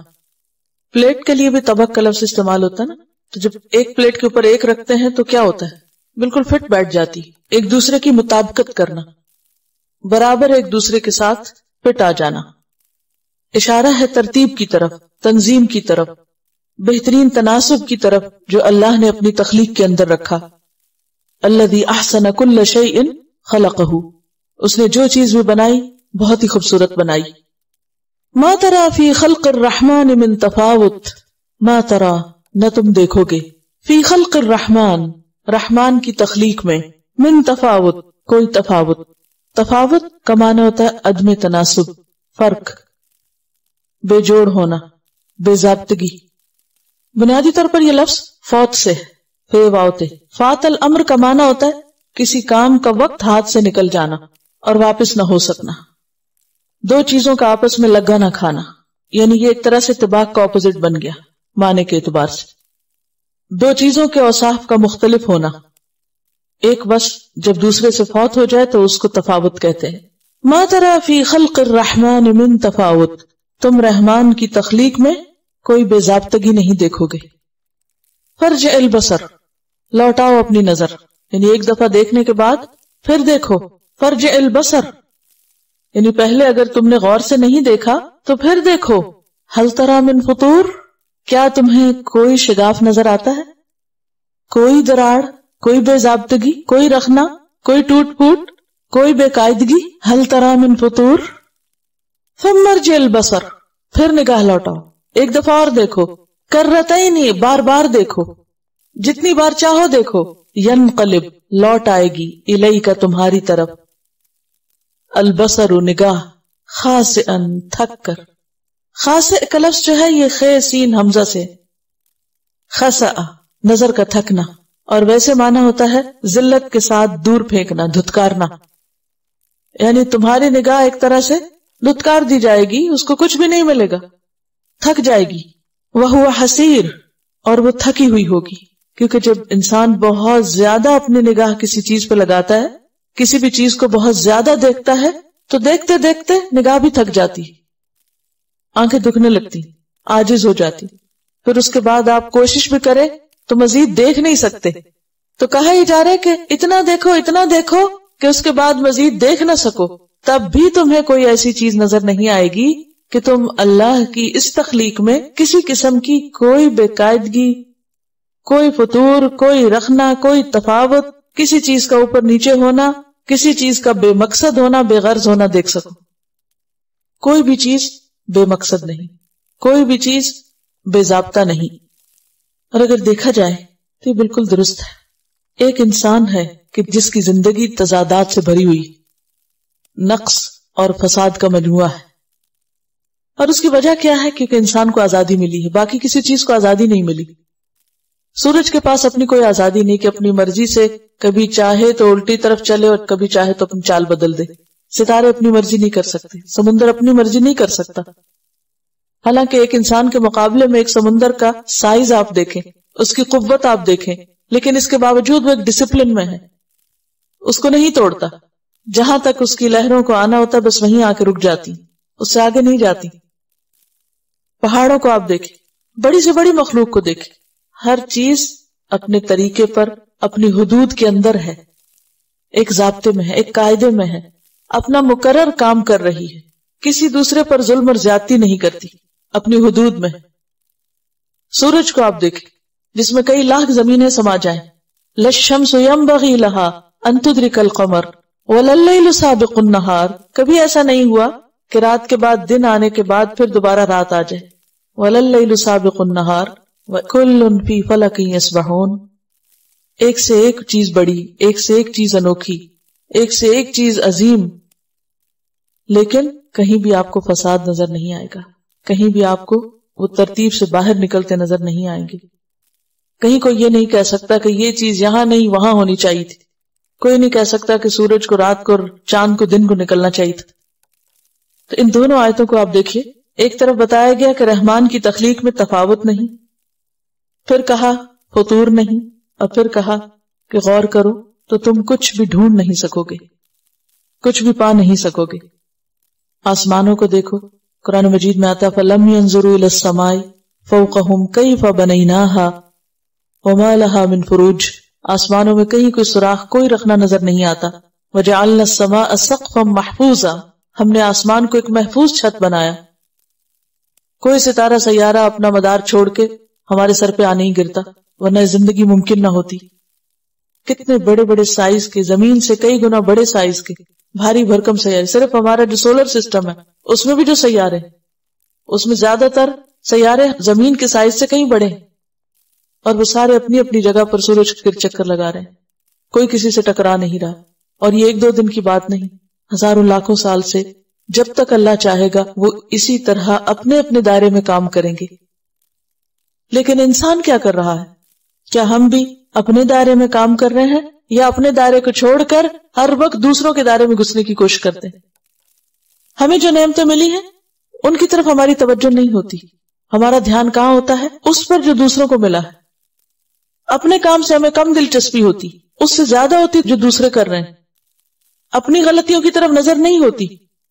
پلیٹ کے لیے بھی طبق کا لفظ استعمال ہوتا ہے نا، تو جب ایک پلیٹ کے اوپر ایک رکھتے ہیں تو کیا ہوتا ہے، بالکل فٹ بیٹھ جاتی، ایک دوسرے کی مطابقت کرنا، برابر ایک دوسرے کے ساتھ فٹ آ جانا. اشارہ ہے ترتیب کی طرف، تنظیم کی طرف، بہترین تناسب کی طرف جو اللہ نے اپنی تخلیق کے اندر رکھا. الذی احسن کل شیء خلقہ، اس نے جو چیز بھی بنائی بہت ہی خوبصورت بنائی. ما ترى فی خلق الرحمن من تفاوت، ما ترى نہ تم دیکھو گے، فی خلق الرحمن رحمان کی تخلیق میں، من تفاوت کوئی تفاوت. تفاوت کا معنی ہوتا ہے عدم تناسب، فرق، بے جوڑ ہونا، بے ضابطگی. بنیادی طور پر یہ لفظ فوت سے ہے، فے واؤتے. فات الامر کا معنی ہوتا ہے کسی کام کا وقت ہاتھ سے نکل جانا اور واپس نہ ہو سکنا، دو چیزوں کا آپس میں لگا نہ کھانا. یعنی یہ ایک طرح سے طباق کا اپوزٹ بن گیا معنی کے اعتبار سے. دو چیزوں کے اوصاف کا مختلف ہونا، ایک وصف جب دوسرے سے فوت ہو جائے تو اس کو تفاوت کہتے ہیں. ما ترى فی خلق الرحمن من تفاوت، تم رحمان کی تخلیق میں کوئی بے ضابطگی نہیں دیکھو گے. فرجع البصر، لوٹاؤ اپنی نظر، یعنی ایک دفعہ دیکھنے کے بعد پھر دیکھو. فرجع البصر یعنی پہلے اگر تم نے غور سے نہیں دیکھا تو پھر دیکھو. هل ترى من فطور، کیا تمہیں کوئی شگاف نظر آتا ہے، کوئی دراڑ، کوئی بے ضابطگی، کوئی رخنا، کوئی ٹوٹ پھوٹ، کوئی بے قاعدگی. هل ترى من فطور. ثم ارجع البصر، پھر نگاہ لوٹاؤ، ایک دفعہ اور دیکھو. کرتین، بار بار دیکھو، جتنی بار چاہو دیکھو. ینقلب، لوٹ آئے گی، الیک تمہاری طرف. البصر نگاہ، خاسئا تھک کر. خاسئ کا لفظ جو ہے یہ خے سین حمزہ سے، خسأ نظر کا تھکنا، اور ویسے معنی ہوتا ہے ذلت کے ساتھ دور پھینکنا، دھتکارنا. یعنی تمہاری نگاہ ایک طرح سے دھتکار دی جائے گی، اس کو کچھ بھی نہیں ملے گا، تھک جائے گی. وہو حسیر، اور وہ تھکی ہوئی ہوگی، کیونکہ جب انسان بہت زیادہ اپنی نگاہ کسی چیز پہ لگاتا ہے، کسی بھی چیز کو بہت زیادہ دیکھتا ہے تو دیکھتے دیکھتے نگاہ بھی تھک جاتی، آنکھیں دکھنے لگتی، عاجز ہو جاتی. پھر اس کے بعد آپ کوشش بھی کریں تو مزید دیکھ نہیں سکتے. تو کہا ہی جا رہا ہے کہ اتنا دیکھو، اتنا دیکھو کہ اس کے بعد مزید دیکھ نہ سکو، تب بھی تمہیں کوئی ایسی چیز نظر نہیں آئے گی کہ تم اللہ کی اس تخلیق میں کسی قسم کی کوئی بے قاعدگی، کوئی فطور، کوئی رخنا، کوئی تفاوت، کسی چیز کا اوپر نیچے ہونا، کسی چیز کا بے مقصد ہونا، بے غرض ہونا دیکھ سکو. کوئی بھی چیز بے مقصد نہیں، کوئی بھی چیز بے ضابطہ نہیں. اور اگر دیکھا جائے تو یہ بالکل درست ہے. ایک انسان ہے کہ جس کی زندگی تضادات سے بھری ہوئی، نقص اور فساد کا مجموعہ ہے. اور اس کی وجہ کیا ہے؟ کیونکہ انسان کو آزادی ملی ہے، باقی کسی چیز کو آزادی نہیں ملی. سورج کے پاس اپنی کوئی آزادی نہیں کہ اپنی مرضی سے کبھی چاہے تو الٹی طرف چلے اور کبھی چاہے تو اپنی چال بدل دے. ستارے اپنی مرضی نہیں کر سکتے، سمندر اپنی مرضی نہیں کر سکتا. حالانکہ ایک انسان کے مقابلے میں ایک سمندر کا سائز آپ دیکھیں، اس کی قوت آپ دیکھیں، لیکن اس کے باوجود وہ ایک ڈسپلن میں ہے، اس کو نہیں توڑتا. جہاں تک اس کی لہروں کو آنا ہوتا بس وہیں آ کے رک جاتی، اس سے آگے نہیں جاتی. پہاڑوں کو آپ دیکھیں، بڑی سے بڑی مخلوق کو دیکھیں، ہر چیز اپنے طریقے پر اپنی حدود کے اندر ہے، ایک ضابطے میں ہے، ایک قاعدے میں ہے، اپنا مقرر کام کر رہی ہے، کسی دوسرے پر ظلم اور زیادتی نہیں کرتی، اپنی حدود میں. سورج کو آپ دیکھیں جس میں کئی لاکھ زمینیں سما جائیں. للشمس ينبغي لها ان تدرك القمر ولا الليل سابق النهار، کبھی ایسا نہیں ہوا کہ رات کے بعد دن آنے کے بعد پھر دوبارہ رات آ جائے. ولا الليل سابق النهار وكل في فلك يسبحون. ایک سے ایک چیز بڑی، ایک سے ایک چیز انوکھی، ایک سے ایک چیز عظیم، لیکن کہیں بھی آپ کو فساد نظر نہیں آئے گا، کہیں بھی آپ کو وہ ترتیب سے باہر نکلتے نظر نہیں آئیں گے. کہیں کوئی یہ نہیں کہہ سکتا کہ یہ چیز یہاں نہیں وہاں ہونی چاہیے تھی. کوئی نہیں کہہ سکتا کہ سورج کو رات کو اور چاند کو دن کو نکلنا چاہیے تھا. تو ان دونوں آیتوں کو آپ دیکھیے، ایک طرف بتایا گیا کہ رحمان کی تخلیق میں تفاوت نہیں، پھر کہا فطور نہیں، اور پھر کہا کہ غور کرو تو تم کچھ بھی ڈھونڈ نہیں سکو گے، کچھ بھی پا نہیں سکو گے. آسمانوں کو دیکھو، قرآن مجید میں آتا فَلَمْ يَنْظُرُوا إِلَى السَّمَاءِ فَوْقَهُمْ كَيْفَ بَنَيْنَاهَا وَمَا لَهَا مِنْ فُرُوجٍ. آسمانوں میں کہیں کوئی سوراخ، کوئی رخنا نظر نہیں آتا. وَجَعَلْنَا السَّمَاءَ سَقْفًا مَحْفُوظًا، ہم نے آسمان کو ایک محفوظ چھت بنایا. کوئی ستارہ سیارہ اپنا مدار چھوڑ کے ہمارے سر پہ آ نہیں گرتا، ورنہ زندگی ممکن نہ ہوتی. کتنے بڑے بڑے سائز کے، زمین سے کئی گنا بڑے سائز کے بھاری بھرکم سیارے. صرف ہمارا جو سولر سسٹم ہے اس میں بھی جو سیارے ہیں، اس میں زیادہ تر سیارے زمین کے سائز سے کہیں بڑے ہیں، اور وہ سارے اپنی اپنی جگہ پر سورج کے چکر لگا رہے ہیں. کوئی کسی سے ٹکرا نہیں رہا. اور یہ ایک دو دن کی بات نہیں، ہزاروں لاکھوں سال سے جب تک اللہ چاہے گا وہ اسی طرح اپنے اپنے دائرے میں کام کریں گے. لیکن انسان کیا کر رہا ہے؟ کیا ہم بھی اپنے دائرے میں کام کر رہے ہیں یا اپنے دائرے کو چھوڑ کر ہر وقت دوسروں کے دائرے میں گھسنے کی کوشش کرتے ہیں؟ ہمیں جو نعمتیں ملی ہیں ان کی طرف ہماری توجہ نہیں ہوتی. ہمارا دھیان کہاں ہوتا ہے؟ اس پر جو دوسروں کو ملا ہے. اپنے کام سے ہمیں کم دلچسپی ہوتی، اس سے زیادہ ہوتی جو دوسرے کر رہے ہیں. اپنی غلطیوں کی طرف نظر نہیں ہوتی،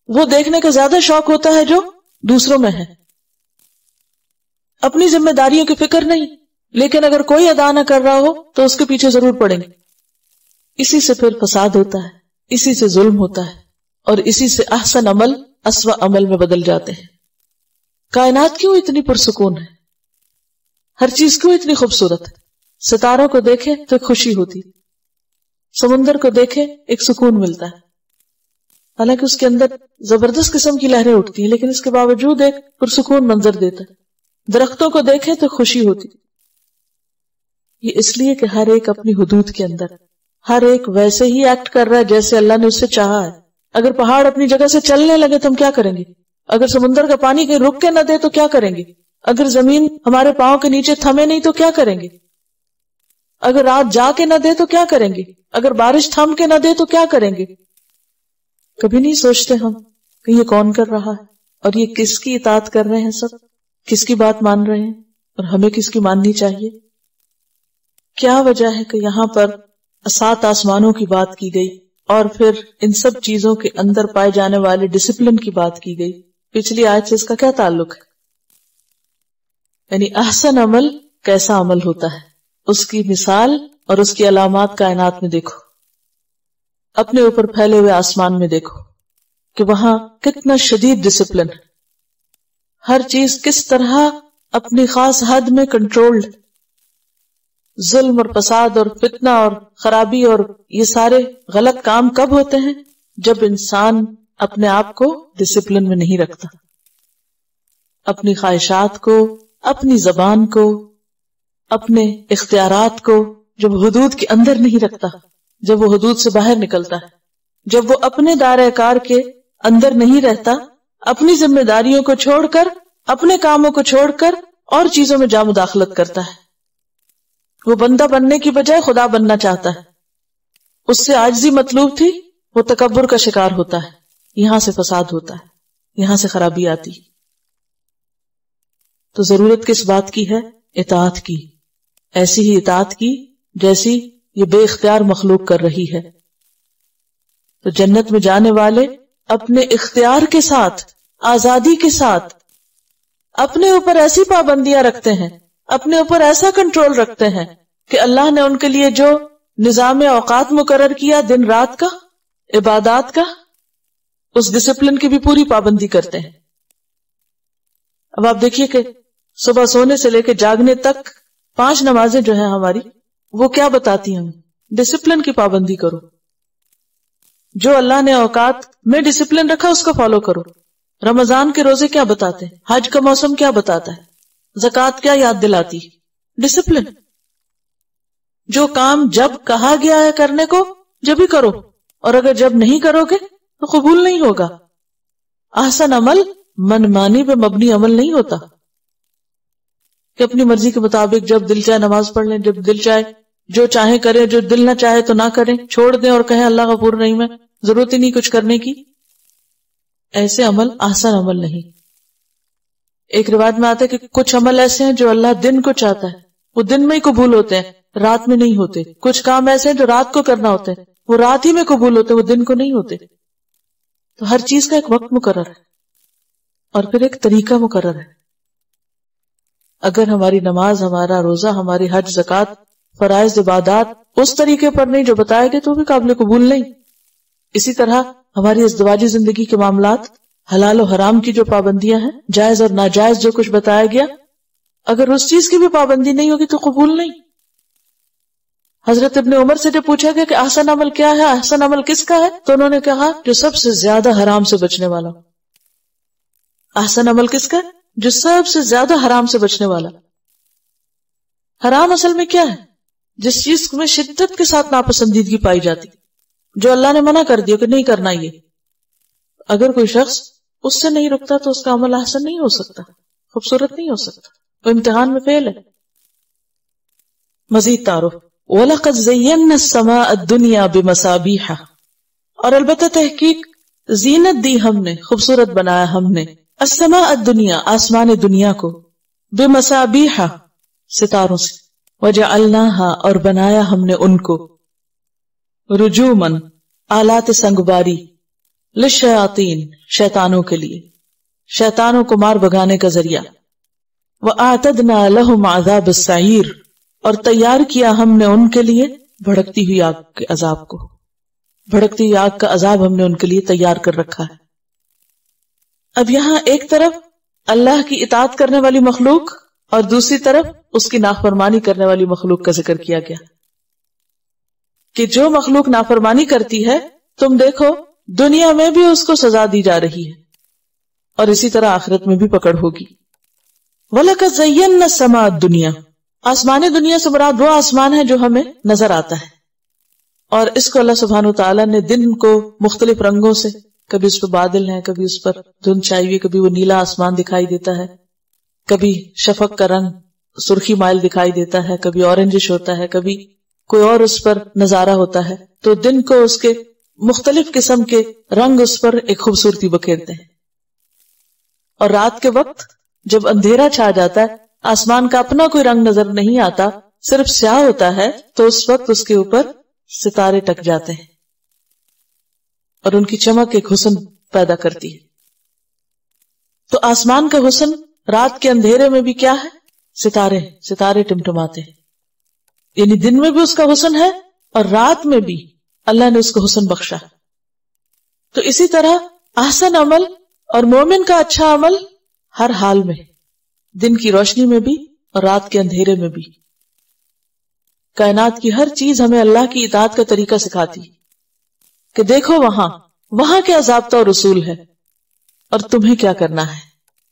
وہ دیکھنے کا زیادہ شوق ہوتا ہے جو دوسروں میں ہے. اپنی ذمہ داریوں کی فکر نہیں، لیکن اگر کوئی ادا نہ کر رہا ہو تو اس کے پیچھے ضرور پڑیں گے. اسی سے پھر فساد ہوتا ہے، اسی سے ظلم ہوتا ہے، اور اسی سے احسن عمل اسوأ عمل میں بدل جاتے ہیں. کائنات کیوں اتنی پرسکون ہے؟ ہر چیز کیوں اتنی خوبصورت ہے؟ ستاروں کو دیکھے تو ایک خوشی ہوتی، سمندر کو دیکھے ایک سکون ملتا ہے. حالانکہ اس کے اندر زبردست قسم کی لہریں اٹھتی ہیں، لیکن اس کے باوجود ایک پرسکون منظر دیتا ہے. درختوں کو دیکھے تو خوشی ہوتی. یہ اس لیے کہ ہر ایک اپنی حدود کے اندر، ہر ایک ویسے ہی ایکٹ کر رہا ہے جیسے اللہ نے اس سے چاہا ہے. اگر پہاڑ اپنی جگہ سے چلنے لگے تو ہم کیا کریں گے؟ اگر سمندر کا پانی کہیں رک کے نہ دے تو کیا کریں گے؟ اگر زمین ہمارے پاؤں کے نیچے تھمے نہیں تو کیا کریں گے؟ اگر رات جا کے نہ دے تو کیا کریں گے؟ اگر بارش تھم کے نہ دے تو کیا کریں گے؟ کبھی نہیں سوچتے ہم کہ یہ کون کر رہا ہے اور یہ کس کی اطاعت کر رہے ہیں، سب کس کی بات مان رہے ہیں اور ہمیں کس کی ماننی چاہیے. کیا وجہ ہے کہ یہاں پر 7 آسمانوں کی بات کی گئی اور پھر ان سب چیزوں کے اندر پائے جانے والے ڈسپلن کی بات کی گئی؟ پچھلی آیت سے اس کا کیا تعلق ہے؟ یعنی احسن عمل کیسا عمل ہوتا ہے، اس کی مثال اور اس کی علامات کائنات میں دیکھو. اپنے اوپر پھیلے ہوئے آسمان میں دیکھو کہ وہاں کتنا شدید ڈسپلن ہے. ہر چیز کس طرح اپنی خاص حد میں کنٹرولڈ. ظلم اور فساد اور فتنہ اور خرابی اور یہ سارے غلط کام کب ہوتے ہیں؟ جب انسان اپنے آپ کو ڈسپلن میں نہیں رکھتا، اپنی خواہشات کو، اپنی زبان کو، اپنے اختیارات کو جب حدود کے اندر نہیں رکھتا، جب وہ حدود سے باہر نکلتا ہے، جب وہ اپنے دائرہ کار کے اندر نہیں رہتا، اپنی ذمہ داریوں کو چھوڑ کر، اپنے کاموں کو چھوڑ کر اور چیزوں میں جا مداخلت کرتا ہے. وہ بندہ بننے کی بجائے خدا بننا چاہتا ہے. اس سے عاجزی مطلوب تھی، وہ تکبر کا شکار ہوتا ہے. یہاں سے فساد ہوتا ہے، یہاں سے خرابی آتی. تو ضرورت کس بات کی ہے؟ اطاعت کی. ایسی ہی اطاعت کی جیسی یہ بے اختیار مخلوق کر رہی ہے. تو جنت میں جانے والے اپنے اختیار کے ساتھ، آزادی کے ساتھ اپنے اوپر ایسی پابندیاں رکھتے ہیں، اپنے اوپر ایسا کنٹرول رکھتے ہیں کہ اللہ نے ان کے لیے جو نظام اوقات مقرر کیا، دن رات کا، عبادات کا، اس ڈسپلن کی بھی پوری پابندی کرتے ہیں. اب آپ دیکھیے کہ صبح سونے سے لے کے جاگنے تک 5 نمازیں جو ہیں ہماری، وہ کیا بتاتی ہیں؟ ڈسپلن کی پابندی کرو. جو اللہ نے اوقات میں ڈسپلن رکھا اس کو فالو کرو. رمضان کے روزے کیا بتاتے ہیں؟ حج کا موسم کیا بتاتا ہے؟ زکوٰۃ کیا یاد دلاتی؟ ڈسپلن. جو کام جب کہا گیا ہے کرنے کو جب ہی کرو، اور اگر جب نہیں کرو گے تو قبول نہیں ہوگا. احسن عمل منمانی پہ مبنی عمل نہیں ہوتا کہ اپنی مرضی کے مطابق جب دل چاہے نماز پڑھ لیں، جب دل چاہے جو چاہے کریں، جو دل نہ چاہے تو نہ کریں، چھوڑ دیں اور کہیں اللہ غفور رحیم ہے، ضرورت ہی نہیں کچھ کرنے کی. ایسے عمل احسن عمل نہیں. ایک روایت میں آتا ہے کہ کچھ عمل ایسے ہیں جو اللہ دن کو چاہتا ہے، وہ دن میں ہی قبول ہوتے ہیں، رات میں نہیں ہوتے. کچھ کام ایسے ہیں جو رات کو کرنا ہوتے ہیں، وہ رات ہی میں قبول ہوتے ہیں، وہ دن کو نہیں ہوتے. تو ہر چیز کا ایک وقت مقرر ہے اور پھر ایک طریقہ مقرر ہے. اگر ہماری نماز، ہمارا روزہ، ہماری حج، زکوٰۃ، فرائض عبادات اس طریقے پر نہیں جو بتائے گئے تو بھی قابل قبول نہیں. اسی طرح ہماری ازدواجی زندگی کے معاملات، حلال و حرام کی جو پابندیاں ہیں، جائز اور ناجائز جو کچھ بتایا گیا، اگر اس چیز کی بھی پابندی نہیں ہوگی تو قبول نہیں. حضرت ابن عمر سے جب پوچھا گیا کہ احسن عمل کیا ہے، احسن عمل کس کا ہے، تو انہوں نے کہا جو سب سے زیادہ حرام سے بچنے والا. احسن عمل کس کا ہے؟ جو سب سے زیادہ حرام سے بچنے والا. حرام اصل میں کیا ہے؟ جس چیز میں شدت کے ساتھ ناپسندیدگی پائی جاتی، جو اللہ نے منع کر دیا کہ نہیں کرنا. یہ اگر کوئی شخص اس سے نہیں رکتا تو اس کا عمل احسن نہیں ہو سکتا، خوبصورت نہیں ہو سکتا، وہ امتحان میں فیل ہے. مزید تعارف. وَلَقَدْ زَيَّنَّا السَّمَاءَ الدُّنْيَا بِمَصَابِيحَ، اور البتہ تحقیق زینت دی ہم نے، خوبصورت بنایا ہم نے، السماء الدنیا، آسمان دنیا کو، بمصابیح، ستاروں سے، وجعلناها، اور بنایا ہم نے ان کو، رجومن، آلات سنگباری، للشیاطین، شیطانوں کے لیے، شیطانوں کو مار بھگانے کا ذریعہ، وَأَعْتَدْنَا لَهُمْ عَذَابَ السَّعِيرِ، اور تیار کیا ہم نے ان کے لیے بھڑکتی ہوئی آگ کے عذاب کو. بھڑکتی ہوئی آگ کا عذاب ہم نے ان کے لیے تیار کر رکھا ہے. اب یہاں ایک طرف اللہ کی اطاعت کرنے والی مخلوق اور دوسری طرف اس کی نافرمانی کرنے والی مخلوق کا ذکر کیا گیا کہ جو مخلوق نافرمانی کرتی ہے تم دیکھو دنیا میں بھی اس کو سزا دی جا رہی ہے اور اسی طرح آخرت میں بھی پکڑ ہوگی. وَلَقَدْ زَيَّنَّا السَّمَاءَ الدُّنْيَا، آسمان دنیا سے مراد وہ آسمان ہے جو ہمیں نظر آتا ہے، اور اس کو اللہ سبحانہ وتعالیٰ نے دن کو مختلف رنگوں سے، کبھی اس پہ بادل ہیں، کبھی اس پر دھند چھائی ہوئی، کبھی وہ نیلا آسمان دکھائی دیتا ہے، کبھی شفق کا رنگ سرخی مائل دکھائی دیتا ہے، کبھی اورنجش ہوتا ہے، کبھی کوئی اور اس پر نظارہ ہوتا ہے. تو دن کو اس کے مختلف قسم کے رنگ اس پر ایک خوبصورتی بکھیرتے ہیں، اور رات کے وقت جب اندھیرا چھا جاتا ہے، آسمان کا اپنا کوئی رنگ نظر نہیں آتا، صرف سیاہ ہوتا ہے، تو اس وقت اس کے اوپر ستارے ٹک جاتے ہیں اور ان کی چمک ایک حسن پیدا کرتی ہے. تو آسمان کا حسن رات کے اندھیرے میں بھی کیا ہے؟ ستارے، ستارے ٹمٹماتے ہیں. یعنی دن میں بھی اس کا حسن ہے اور رات میں بھی اللہ نے اس کو حسن بخشا. تو اسی طرح احسن عمل اور مومن کا اچھا عمل ہر حال میں، دن کی روشنی میں بھی اور رات کے اندھیرے میں بھی. کائنات کی ہر چیز ہمیں اللہ کی اطاعت کا طریقہ سکھاتی کہ دیکھو وہاں کیا ضابطہ اور اصول ہے اور تمہیں کیا کرنا ہے.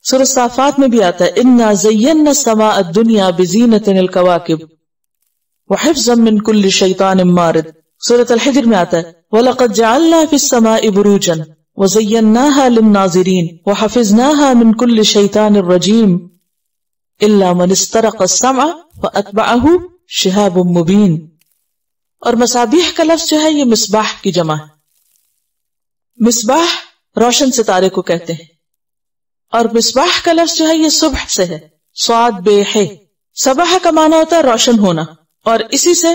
سورۃ صافات میں بھی آتا ہے اِنَّا زَيَّنَّا السَّمَاءَ الدُّنْيَا بِزِينَةٍ الْكَوَاكِبِ وَحِفْظًا مِّن كُلِّ شَيْطَانٍ مَارِدٍ. سورۃ الحجر میں آتا ہے وَلَقَدْ جَعَلْنَا فِي السَّمَاءِ بُرُوجًا وَزَيَّنَّاهَا لِلنَّاظِرِينَ وَحَفِظْنَاهَا مِنْ كُلِّ شَيْطَانٍ رَجِيمٍ إِلَّا مَنِ اسْتَرَقَ السَّمْعَ فَأَتْبَعَهُ شِهَابٌ مُبِينٌ. اور مصابیح کا لفظ جو ہے یہ مصباح کی جمع ہے. مصباح روشن ستارے کو کہتے ہیں، اور مصباح کا لفظ جو ہے یہ صبح سے ہے، صاد بے ہے. صبح کا معنی ہوتا ہے روشن ہونا، اور اسی سے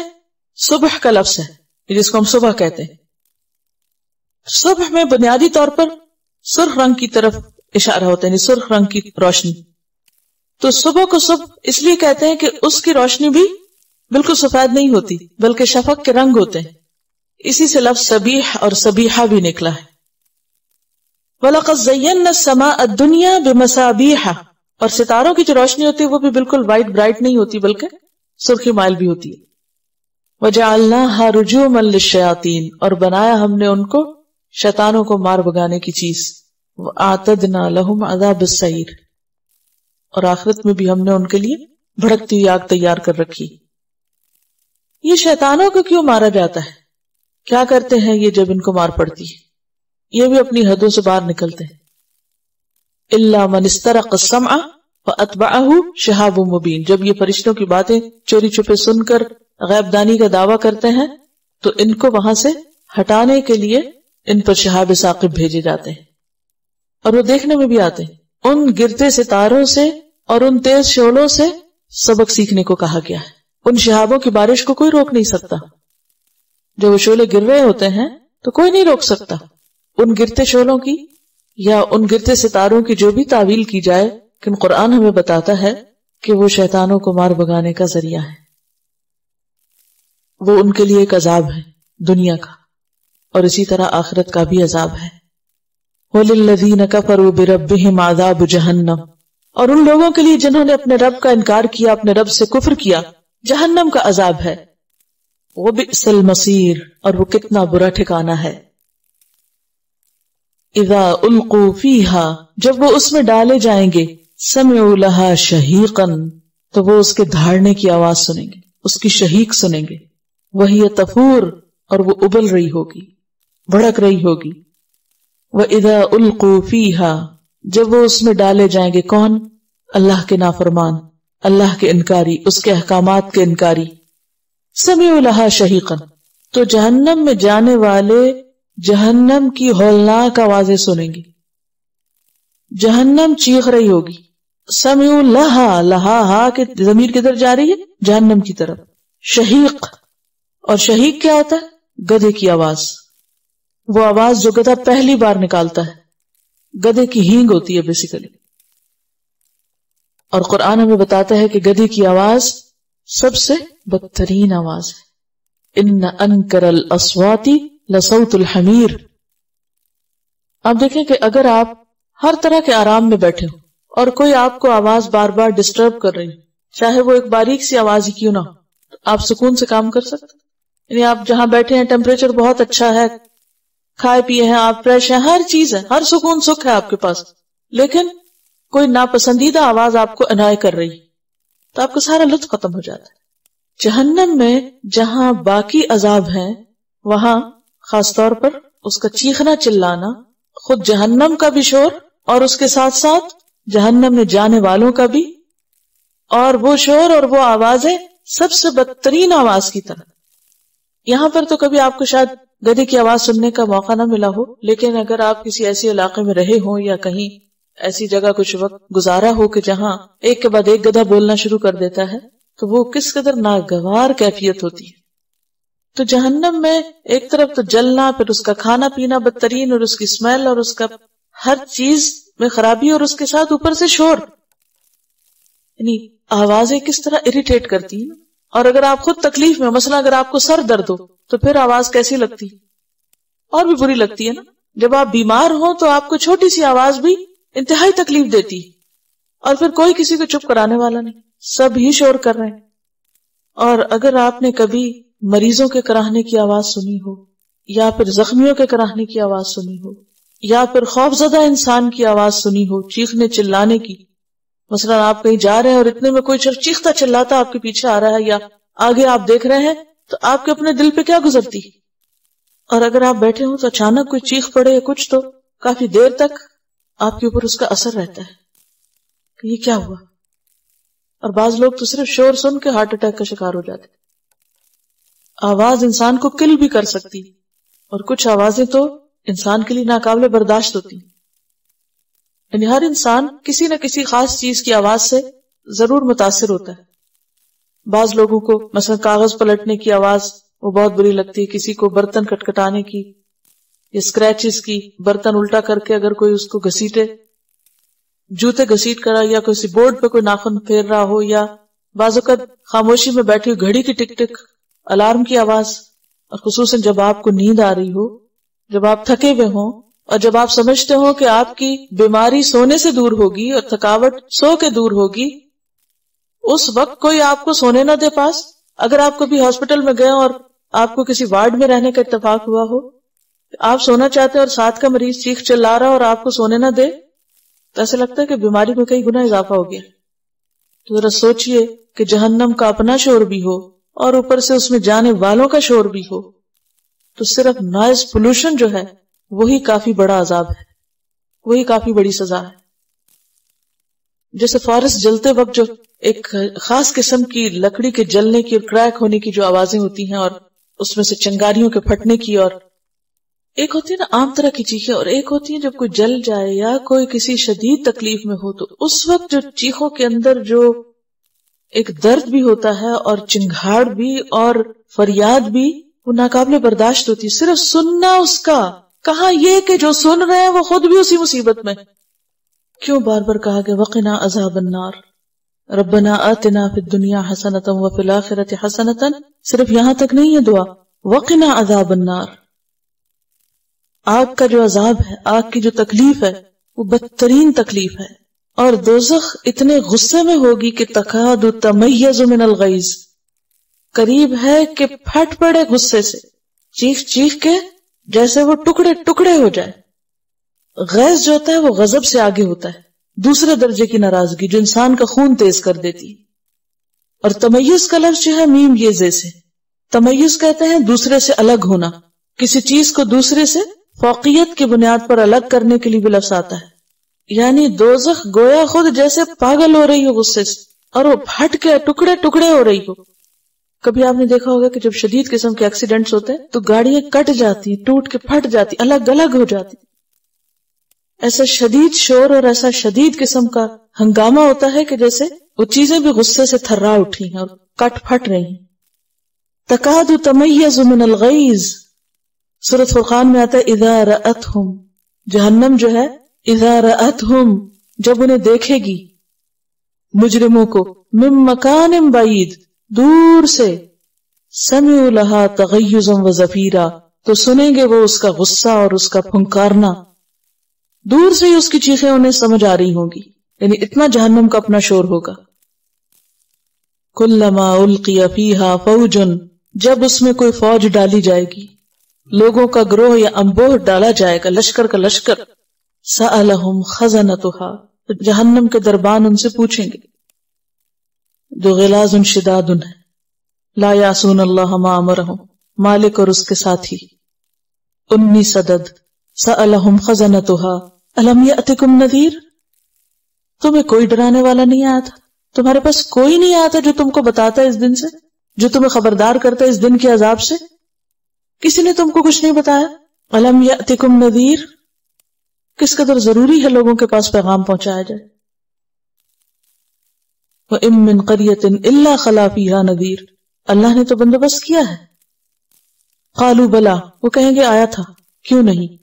صبح کا لفظ ہے جس کو ہم صبح کہتے ہیں. صبح میں بنیادی طور پر سرخ رنگ کی طرف اشارہ ہوتا ہے، یعنی سرخ رنگ کی روشنی. تو صبح کو صبح اس لیے کہتے ہیں کہ اس کی روشنی بھی بالکل سفید نہیں ہوتی بلکہ شفق کے رنگ ہوتے ہیں. اسی سے لفظ صبیح اور صبیحہ بھی نکلا ہے. وَلَقَدْ زَيَّنَّا السَّمَاءَ الدُّنْيَا بِمَصَابِيحَ، اور ستاروں کی جو روشنی ہوتی ہے وہ بھی بالکل وائٹ برائٹ نہیں ہوتی بلکہ سرخی مائل بھی ہوتی ہے. وَجَعَلْنَاهَا رُجُومًا لِلشَّيَاطِينِ، اور بنایا ہم نے ان کو شیطانوں کو مار بگانے کی چیز. وَأَعْتَدْنَا لَهُمْ عَذَابَ السَّعِيرِ، اور آخرت میں بھی ہم نے ان کے لیے بھڑکتی ہوئی آگ تیار کر رکھی. یہ شیطانوں کو کیوں مارا جاتا ہے؟ کیا کرتے ہیں یہ جب ان کو مار پڑتی ہے؟ یہ بھی اپنی حدوں سے باہر نکلتے ہیں. إِلَّا مَنِ اسْتَرَقَ السَّمْعَ فَأَتْبَعَهُ شِهَابٌ مُبِينٌ، جب یہ فرشتوں کی باتیں چوری چھپے سن کر غیب دانی کا دعویٰ کرتے ہیں تو ان کو وہاں سے ہٹانے کے لیے ان پر شہاب ثاقب بھیجے جاتے ہیں. اور وہ دیکھنے میں بھی آتے ہیں. ان گرتے ستاروں سے اور ان تیز شعلوں سے سبق سیکھنے کو کہا گیا ہے. ان شہابوں کی بارش کو کوئی روک نہیں سکتا. جب وہ شعلے گر رہے ہوتے ہیں تو کوئی نہیں روک سکتا. ان گرتے شعلوں کی یا ان گرتے ستاروں کی جو بھی تعویل کی جائے، لیکن قرآن ہمیں بتاتا ہے کہ وہ شیطانوں کو مار بگانے کا ذریعہ ہے. وہ ان کے لیے ایک عذاب ہے دنیا کا، اور اسی طرح آخرت کا بھی عذاب ہے. وَلِلَّذِينَ كَفَرُوا بِرَبِّهِمْ عَذَابُ جَهَنَّمَ، اور ان لوگوں کے لیے جنہوں نے اپنے رب کا انکار کیا، اپنے رب سے کفر کیا، جہنم کا عذاب ہے. وَبِئْسَ الْمَصِيرُ، اور وہ کتنا برا ٹھکانہ ہے. اذا القوا فیها، جب وہ اس میں ڈالے جائیں گے، سمعوا لها شہیقا، تو وہ اس کے دھاڑنے کی آواز سنیں گے، اس کی شہیق سنیں گے. وہی تفور، اور وہ ابل رہی ہوگی، بھڑک رہی ہوگی. وَإِذَا أُلْقُوا فِيهَا، جب وہ اس میں ڈالے جائیں گے کون؟ اللہ کے نافرمان، اللہ کے انکاری، اس کے احکامات کے انکاری. سمعوا لها شہیقا، تو جہنم میں جانے والے جہنم کی ہولناک آوازیں سنیں گے. جہنم چیخ رہی ہوگی. سمعوا لها، لہا ہا کے ضمیر کدھر جا رہی ہے؟ جہنم کی طرف. شہیق، اور شہیق کیا ہوتا ہے؟ گدھے کی آواز. وہ آواز جو گدھا پہلی بار نکالتا ہے، گدھے کی ہینگ ہوتی ہے بیسیکلی. اور قرآن ہمیں بتاتا ہے کہ گدھے کی آواز سب سے بدترین آواز ہے. ان انکر الاصوات لصوت الحمیر. آپ دیکھیں کہ اگر آپ ہر طرح کے آرام میں بیٹھے ہو اور کوئی آپ کو آواز بار بار ڈسٹرب کر رہی، چاہے وہ ایک باریک سی آواز ہی کیوں نہ ہو، تو آپ سکون سے کام کر سکتے. یعنی آپ جہاں بیٹھے ہیں ٹیمپریچر بہت اچھا ہے، کھائے پیے ہیں آپ، فریش ہیں، ہر چیز ہے، ہر سکون سکھ ہے آپ کے پاس، لیکن کوئی ناپسندیدہ آواز آپ کو انائے کر رہی تو آپ کا سارا لطف ختم ہو جاتا ہے. جہنم میں جہاں باقی عذاب ہیں وہاں خاص طور پر اس کا چیخنا چلانا، خود جہنم کا بھی شور اور اس کے ساتھ ساتھ جہنم میں جانے والوں کا بھی، اور وہ شور اور وہ آوازیں سب سے بدترین آواز کی طرح. یہاں پر تو کبھی آپ کو شاید گدھے کی آواز سننے کا موقع نہ ملا ہو، لیکن اگر آپ کسی ایسی علاقے میں رہے ہوں یا کہیں ایسی جگہ کچھ وقت گزارا ہو کہ جہاں ایک کے بعد ایک گدھا بولنا شروع کر دیتا ہے تو وہ کس قدر ناگوار کیفیت ہوتی ہے. تو جہنم میں ایک طرف تو جلنا، پھر اس کا کھانا پینا بدترین، اور اس کی اسمیل اور اس کا ہر چیز میں خرابی، اور اس کے ساتھ اوپر سے شور. یعنی آوازیں کس طرح اریٹیٹ کرتی ہیں. اور اگر آپ خود تکلیف میں، مثلا اگر آپ کو سر درد ہو تو پھر آواز کیسی لگتی، اور بھی بری لگتی ہے نا. جب آپ بیمار ہو تو آپ کو چھوٹی سی آواز بھی انتہائی تکلیف دیتی ہے، اور پھر کوئی کسی کو چپ کرانے والا نہیں، سب ہی شور کر رہے ہیں. اور اگر آپ نے کبھی مریضوں کے کراہنے کی آواز سنی ہو، یا پھر زخمیوں کے کراہنے کی آواز سنی ہو، یا پھر خوفزدہ انسان کی آواز سنی ہو چیخنے چلانے کی، مثلا آپ کہیں جا رہے ہیں اور اتنے میں کوئی چیختا چلاتا آپ کے پیچھے آ رہا ہے یا آگے آپ دیکھ رہے ہیں، تو آپ کے اپنے دل پہ کیا گزرتی. اور اگر آپ بیٹھے ہوں تو اچانک کوئی چیخ پڑے یا کچھ، تو کافی دیر تک آپ کے اوپر اس کا اثر رہتا ہے کہ یہ کیا ہوا. اور بعض لوگ تو صرف شور سن کے ہارٹ اٹیک کا شکار ہو جاتے. آواز انسان کو کل بھی کر سکتی اور کچھ آوازیں تو انسان کے لیے ناقابل برداشت ہوتی. یعنی ہر انسان کسی نہ کسی خاص چیز کی آواز سے ضرور متاثر ہوتا ہے. بعض لوگوں کو مثلا کاغذ پلٹنے کی آواز وہ بہت بری لگتی ہے، کسی کو برتن کٹکھٹانے کی یا اسکریچز کی، برتن الٹا کر کے اگر کوئی اس کو گھسیٹے، جوتے گھسیٹ کر یا کسی بورڈ پہ کوئی ناخن پھیر رہا ہو، یا بعض اوقات خاموشی میں بیٹھی ہوئی گھڑی کی ٹک ٹک، الارم کی آواز. اور خصوصاً جب آپ کو نیند آ رہی ہو، جب آپ تھکے ہوئے ہوں، اور جب آپ سمجھتے ہو کہ آپ کی بیماری سونے سے دور ہوگی اور تھکاوٹ سو کے دور ہوگی، اس وقت کوئی آپ کو سونے نہ دے پاس. اگر آپ کبھی ہاسپٹل میں گئے اور آپ کو کسی وارڈ میں رہنے کا اتفاق ہوا ہو، آپ سونا چاہتے ہیں اور ساتھ کا مریض چیخ چلا رہا اور آپ کو سونے نہ دے، تو ایسا لگتا ہے کہ بیماری میں کئی گنا اضافہ ہو گیا. تو ذرا سوچئے کہ جہنم کا اپنا شور بھی ہو اور اوپر سے اس میں جانے والوں کا شور بھی ہو، تو صرف نوائز پولوشن جو ہے وہی کافی بڑا عذاب ہے، وہی کافی بڑی سزا ہے. جیسے فارسٹ جلتے وقت جو ایک خاص قسم کی لکڑی کے جلنے کی اور کریک ہونے کی جو آوازیں ہوتی ہیں، اور اس میں سے چنگاریوں کے پھٹنے کی، اور ایک ہوتی ہے نا عام طرح کی چیخیں، اور ایک ہوتی ہے جب کوئی جل جائے یا کوئی کسی شدید تکلیف میں ہو، تو اس وقت جو چیخوں کے اندر جو ایک درد بھی ہوتا ہے اور چنگھاڑ بھی اور فریاد بھی، وہ ناقابل برداشت ہوتی ہے. صرف سننا اس کا، کہاں یہ کہ جو سن رہے ہیں وہ خود بھی اسی مصیبت میں. کیوں بار بار کہا گیا وقنا عذاب النار، ربنا آتنا فی الدنیا حسنۃ وفی الآخرۃ حسنۃ. صرف یہاں تک نہیں ہے دعا، وقنا عذاب النار. آگ کا جو عذاب ہے، آگ کی جو تکلیف ہے، وہ بدترین تکلیف ہے. اور دوزخ اتنے غصے میں ہوگی کہ تکاد تمیز من الغیظ، قریب ہے کہ پھٹ پڑے غصے سے، چیخ چیخ کے جیسے وہ ٹکڑے ٹکڑے ہو جائے. غیظ جو ہوتا ہے وہ غضب سے آگے ہوتا ہے، دوسرے درجے کی ناراضگی جو انسان کا خون تیز کر دیتی. اور تمیز کا لفظ جو ہے میم یہ زے سے، تمیز کہتے ہیں دوسرے سے الگ ہونا، کسی چیز کو دوسرے سے فوقیت کی بنیاد پر الگ کرنے کے لیے بھی لفظ آتا ہے. یعنی دوزخ گویا خود جیسے پاگل ہو رہی ہو غصے سے، اور وہ پھٹ کے ٹکڑے ٹکڑے ہو رہی ہو. کبھی آپ نے دیکھا ہوگا کہ جب شدید قسم کے ایکسیڈنٹس ہوتے ہیں تو گاڑیاں کٹ جاتی، ٹوٹ کے پھٹ جاتی، الگ الگ ہو جاتی. ایسا شدید شور اور ایسا شدید قسم کا ہنگامہ ہوتا ہے کہ جیسے وہ چیزیں بھی غصے سے تھرا اٹھی ہیں اور کٹ پھٹ رہی ہیں. تکاد تمیز من الغیظ، سورۃ فرقان میں آتا ہے اذا رأتہم، جہنم جو ہے اذا رأتہم جب انہیں دیکھے گی، مجرموں کو، من مکان بعید دور سے، سمعوا لہا تغیظا وزفیرا تو سنیں گے وہ اس کا غصہ اور اس کا پھنکارنا. دور سے ہی اس کی چیخیں انہیں سمجھ آ رہی ہوں گی، یعنی اتنا جہنم کا اپنا شور ہوگا. کلما القی فیہا فوج، جب اس میں کوئی فوج ڈالی جائے گی، لوگوں کا گروہ یا انبوہ ڈالا جائے گا، لشکر کا لشکر، سألہم خزنتہا، جہنم کے دربان ان سے پوچھیں گے، جو غلاظ شداد ہے، لا یعصون اللہ ما امرہم، مالک اور اس کے ساتھی. 19 عدد. سألہم خزنتہا الم یأتکم نذیر، تمہیں کوئی ڈرانے والا نہیں آیا تھا، تمہارے پاس کوئی نہیں آیا تھا جو تم کو بتاتا ہے اس دن سے، جو تمہیں خبردار کرتا ہے اس دن کے عذاب سے، کسی نے تم کو کچھ نہیں بتایا. الم یأتکم نذیر، کس قدر ضروری ہے لوگوں کے پاس پیغام پہنچایا جائے. وَإِن مِّن قَرْيَةٍ إِلَّا خَلَا فِيهَا نَذِيرٌ، اللہ نے تو بندوبست کیا ہے. قالوا بلا، وہ کہیں گے آیا تھا، کیوں نہیں.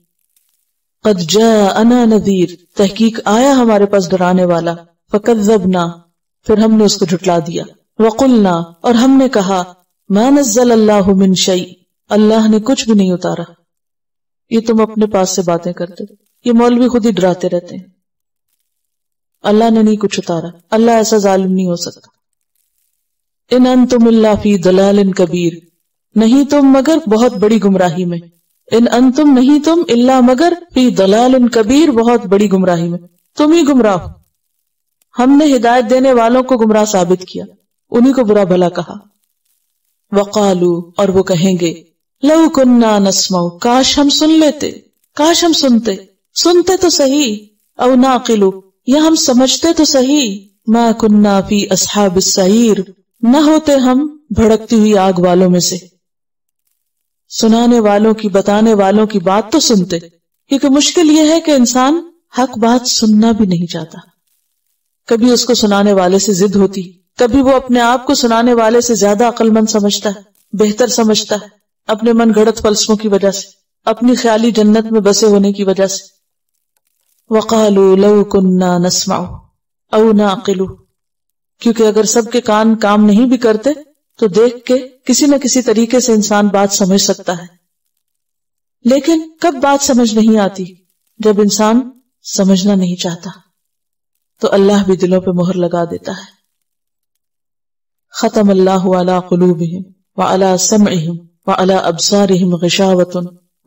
قد جاءنا نذیر، تحقیق آیا ہمارے پاس ڈرانے والا. فکذبنا، پھر ہم نے اس کو جھٹلا دیا. وقلنا، اور ہم نے کہا ما نزل اللہ من شیء، اللہ نے کچھ بھی نہیں اتارا. یہ تم اپنے پاس سے باتیں کرتے، یہ مولوی خود ہی ڈراتے رہتے ہیں. اللہ نے نہیں کچھ اتارا، اللہ ایسا ظالم نہیں ہو سکتا. ان انتم الا فی ضلال کبیر، نہیں تم مگر بہت بڑی گمراہی میں. ان انتم، نہیں تم، الا مگر، فی ضلال کبیر، بہت بڑی گمراہی میں، تم ہی گمراہ ہو. ہم نے ہدایت دینے والوں کو گمراہ ثابت کیا، انہی کو برا بھلا کہا. وقالو، اور وہ کہیں گے لو کننا نسمع، کاش ہم سن لیتے، کاش ہم سنتے. سنتے تو صحیح، او ناقلو یا ہم سمجھتے تو صحیح، ما کننا فی اصحاب السعیر نہ ہوتے ہم بھڑکتی ہوئی آگ والوں میں سے. سنانے والوں کی، بتانے والوں کی بات تو سنتے، کیونکہ مشکل یہ ہے کہ انسان حق بات سننا بھی نہیں چاہتا. کبھی اس کو سنانے والے سے ضد ہوتی، کبھی وہ اپنے آپ کو سنانے والے سے زیادہ عقل مند سمجھتا ہے، بہتر سمجھتا ہے، اپنے من گھڑت فلسفوں کی وجہ سے، اپنی خیالی جنت میں بسے ہونے کی وجہ سے. وَقَالُوا لَوْ كُنَّا نَسْمَعُ أَوْ نَعْقِلُ، کیونکہ اگر سب کے کان کام نہیں بھی کرتے تو دیکھ کے کسی نہ کسی طریقے سے انسان بات سمجھ سکتا ہے. لیکن کب بات سمجھ نہیں آتی؟ جب انسان سمجھنا نہیں چاہتا، تو اللہ بھی دلوں پہ مہر لگا دیتا ہے. ختم اللہ علی قلوبہم وعلی سمعہم وعلی ابصارہم غشاوۃ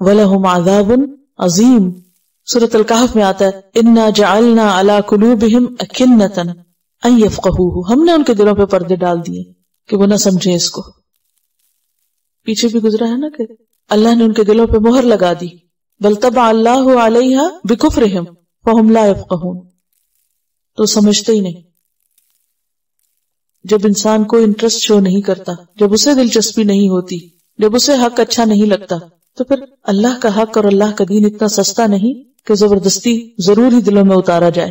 ولہم عذاب عظیم. سورۃ الکہف میں آتا ہے انا جعلنا علی قلوبہم اکنۃ ان یفقہوہ، ہم نے ان کے دلوں پہ پردے ڈال دیے کہ وہ نہ سمجھیں اس کو. پیچھے بھی گزرا ہے نا کہ اللہ نے ان کے دلوں پہ مہر لگا دی. بل طبع اللہ علیہا بکفرہم فہم لا یفقہون، تو سمجھتے ہی نہیں. جب انسان کو انٹرسٹ شو نہیں کرتا، جب اسے دلچسپی نہیں ہوتی، جب اسے حق اچھا نہیں لگتا، تو پھر اللہ کا حق اور اللہ کا دین اتنا سستا نہیں کہ زبردستی ضرور ہی دلوں میں اتارا جائے.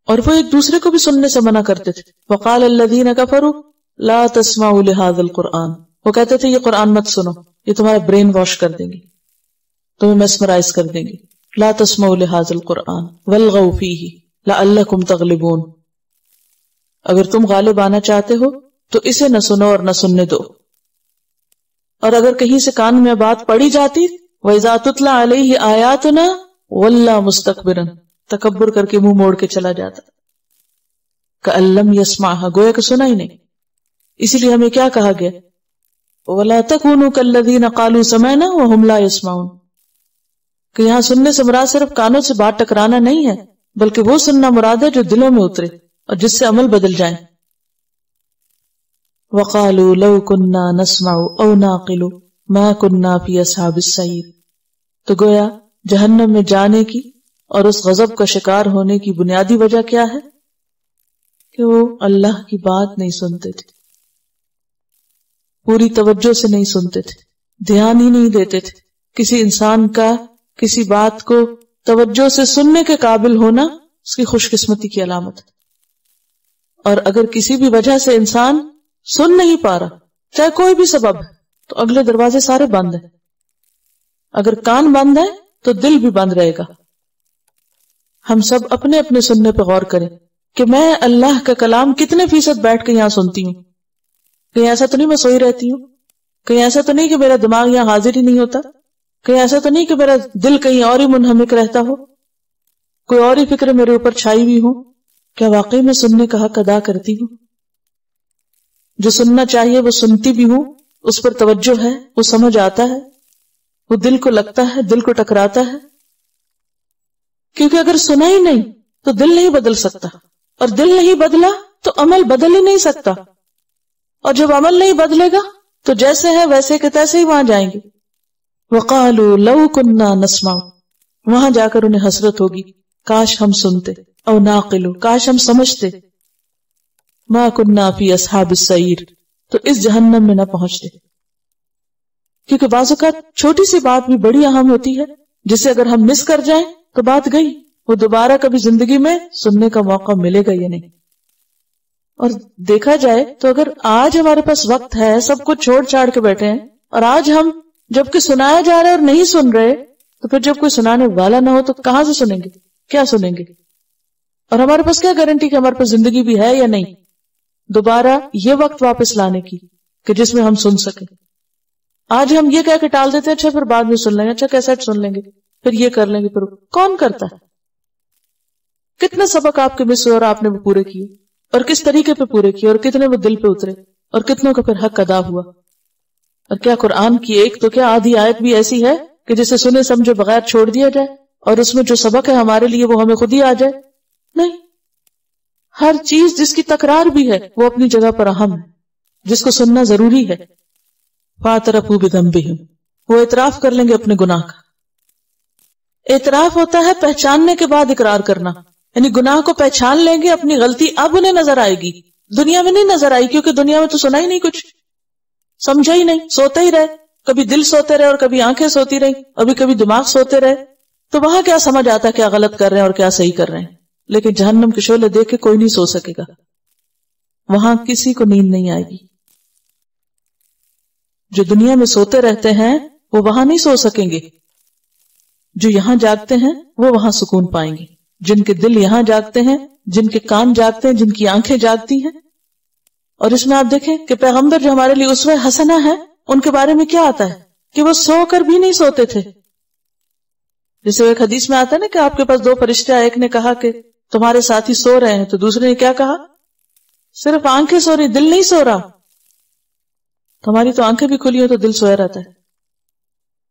اور وہ ایک دوسرے کو بھی سننے سے منع کرتے تھے. وقال الذین کفروا لا تسمعوا لهذا القرآن، وہ کہتے تھے یہ قرآن مت سنو، یہ تمہارا برین واش کر دیں گے، تمہیں میسمرائز کر دیں گے. لا تسمعوا لهذا القرآن والغوا فیہ لعلکم تغلبون، اگر تم غالب آنا چاہتے ہو تو اسے نہ سنو اور نہ سننے دو. اور اگر کہیں سے کان میں بات پڑی جاتی وَإِذَا تُتْلَى عَلَيْهِ آيَاتُنَا وَلَّى مُسْتَكْبِرًا، تکبر کر کے منہ موڑ کے چلا جاتا. كَأَن لَّمْ يَسْمَعْهَا، گویا کہ سنا ہی نہیں. اسی لیے ہمیں کیا کہا گیا وَلَا تَكُونُوا كَالَّذِينَ قَالُوا سَمِعْنَا وَهُمْ لَا يَسْمَعُونَ، کہ یہاں سننے سے مراد صرف کانوں سے بات ٹکرانا نہیں ہے، بلکہ وہ سننا مراد ہے جو دلوں میں اترے اور جس سے عمل بدل جائیں. وَقَالُوا لَوْ كُنَّا نَسْمَعُ أَوْ نَعْقِلُ مَا كُنَّا فِي أَصْحَابِ السَّعِيرِ، تو گویا جہنم میں جانے کی اور اس غضب کا شکار ہونے کی بنیادی وجہ کیا ہے کہ وہ اللہ کی بات نہیں سنتے تھے، پوری توجہ سے نہیں سنتے تھے، دھیان ہی نہیں دیتے تھے. کسی انسان کا کسی بات کو توجہ سے سننے کے قابل ہونا اس کی خوش قسمتی کی علامت ہے. اور اگر کسی بھی وجہ سے انسان سن نہیں پا رہا، چاہے کوئی بھی سبب ہے، تو اگلے دروازے سارے بند ہیں. اگر کان بند ہے تو دل بھی بند رہے گا. ہم سب اپنے اپنے سننے پہ غور کریں کہ میں اللہ کا کلام کتنے فیصد بیٹھ کے یہاں سنتی ہوں. کہیں ایسا تو نہیں میں سوئی رہتی ہوں، کہیں ایسا تو نہیں کہ میرا دماغ یہاں حاضر ہی نہیں ہوتا، کہیں ایسا تو نہیں کہ میرا دل کہیں اور ہی منہمک رہتا ہو، کوئی اور ہی فکر میرے اوپر چھائی ہوئی ہو. کیا واقعی میں سننے کا حق ادا کرتی ہوں؟ جو سننا چاہیے وہ سنتی بھی ہوں، اس پر توجہ ہے، وہ سمجھ آتا ہے، وہ دل کو لگتا ہے، دل کو ٹکراتا ہے. کیونکہ اگر سنا ہی نہیں تو دل نہیں بدل سکتا، اور دل نہیں بدلا تو عمل بدل ہی نہیں سکتا، اور جب عمل نہیں بدلے گا تو جیسے ہے ویسے کے تیسے ہی وہاں جائیں گے. وَقَالُوا لَوْ كُنَّا نَسْمَعُ، وہاں جا کر انہیں حسرت ہوگی کاش ہم سنتے، او ناقلو کاش ہم سمجھتے، ما كُنَّا فِي أَصْحَابِ السَّعِيرِ، تو اس جہنم میں نہ پہنچتے. کیونکہ بعض اوقات چھوٹی سی بات بھی بڑی اہم ہوتی ہے، جسے اگر ہم مس کر جائیں تو بات گئی، وہ دوبارہ کبھی زندگی میں سننے کا موقع ملے گا یا نہیں. اور دیکھا جائے تو اگر آج ہمارے پاس وقت ہے، سب کچھ چھوڑ چھاڑ کے بیٹھے ہیں، اور آج ہم جبکہ سنایا جا رہا ہے اور نہیں سن رہے، تو پھر جب کوئی سنانے والا نہ ہو تو کہاں سے سنیں گے، کیا سنیں گے؟ اور ہمارے پاس کیا گارنٹی کہ ہمارے پاس زندگی بھی ہے یا نہیں دوبارہ یہ وقت واپس لانے کی کہ جس میں ہم سن سکیں. آج ہم یہ کہہ کے ٹال دیتے ہیں اچھا پھر بعد میں سن لیں گے، اچھا کیسٹ سن لیں گے، پھر یہ کر لیں گے. پھر کون کرتا ہے؟ کتنے سبق آپ کے مس ہوئے اور آپ نے وہ پورے کیے، اور کس طریقے پہ پورے کیے، اور کتنے وہ دل پہ اترے، اور کتنوں کا پھر حق ادا ہوا. اور کیا قرآن کی ایک تو کیا آدھی آیت بھی ایسی ہے کہ جسے سنے سمجھے بغیر چھوڑ دیا جائے، اور اس میں جو سبق ہے ہمارے لیے وہ ہمیں خود ہی آ جائے؟ نہیں. ہر چیز جس کی تکرار بھی ہے وہ اپنی جگہ پر اہم ہے، جس کو سننا ضروری ہے. فَاعْتَرَفُوا بِذَنبِهِمْ، وہ اعتراف کر لیں گے اپنے گناہ کا. اعتراف ہوتا ہے پہچاننے کے بعد اقرار کرنا، یعنی گناہ کو پہچان لیں گے، اپنی غلطی اب انہیں نظر آئے گی، دنیا میں نہیں نظر آئی، کیونکہ دنیا میں تو سنا ہی نہیں، کچھ سمجھا ہی نہیں، سوتے ہی رہے، کبھی دل سوتے رہے اور کبھی آنکھیں سوتی رہی، کبھی دماغ سوتے رہے، تو وہاں کیا سمجھ آتا کیا غلط کر رہے ہیں اور کیا صحیح کر رہے ہیں. لیکن جہنم کے شعلے دیکھ کے کوئی نہیں سو سکے گا، وہاں کسی کو نیند نہیں آئے گی. جو دنیا میں سوتے رہتے ہیں وہ وہاں نہیں سو سکیں گے، جو یہاں جاگتے ہیں وہ وہاں سکون پائیں گے. جن کے دل یہاں جاگتے ہیں، جن کے کان جاگتے ہیں، جن کی آنکھیں جاگتی ہیں. اور اس میں آپ دیکھیں کہ پیغمبر جو ہمارے لیے اسوہ حسنہ ہے، ان کے بارے میں کیا آتا ہے کہ وہ سو کر بھی نہیں سوتے تھے. جیسے ایک حدیث میں آتا ہے نا کہ آپ کے پاس دو فرشتے آئے، ایک نے کہا کہ تمہارے ساتھی سو رہے ہیں، تو دوسرے نے کیا کہا؟ صرف آنکھیں سو رہی، دل نہیں سو رہا. ہماری تو آنکھیں بھی کھلی ہو تو دل سویا رہتا ہے.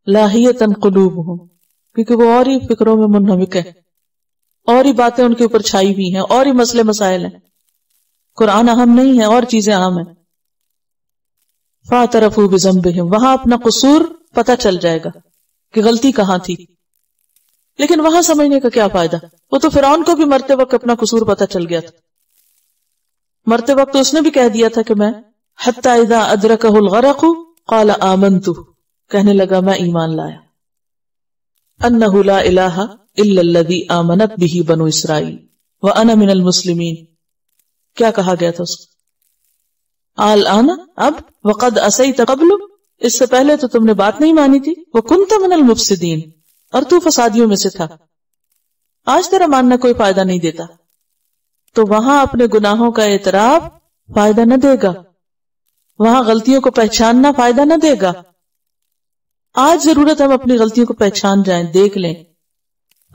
لاہیۃ قلوبہم، کیونکہ وہ اور ہی فکروں میں منہمک ہے، اور ہی باتیں ان کے اوپر چھائی ہوئی ہیں، اور ہی مسئلے مسائل ہیں. قرآن اہم نہیں ہے اور چیزیں اہم ہیں. فاعترفوا بذنبہم، وہاں اپنا قصور پتہ چل جائے گا کہ غلطی کہاں تھی. لیکن وہاں سمجھنے کا کیا فائدہ؟ وہ تو فرعون کو بھی مرتے وقت اپنا قصور پتہ چل گیا تھا. مرتے وقت تو اس نے بھی کہہ دیا تھا کہ میں حتی اذا ادرکہ الغرق قال آمنت، کہنے لگا میں ایمان لایا. انہ لا الہ الا الذی آمنت بہ بنو اسرائیل وانا من المسلمین. کیا کہا گیا تھا اس کو؟ الآن، اب، وقد عصیت قبل، اس سے پہلے تو تم نے بات نہیں مانی تھی، وکنت من المفسدین، اور تو فسادیوں میں سے تھا. آج تیرا ماننا کوئی فائدہ نہیں دیتا. تو وہاں اپنے گناہوں کا اعتراف فائدہ نہ دے گا، وہاں غلطیوں کو پہچاننا فائدہ نہ دے گا. آج ضرورت ہم اپنی غلطیوں کو پہچان جائیں، دیکھ لیں.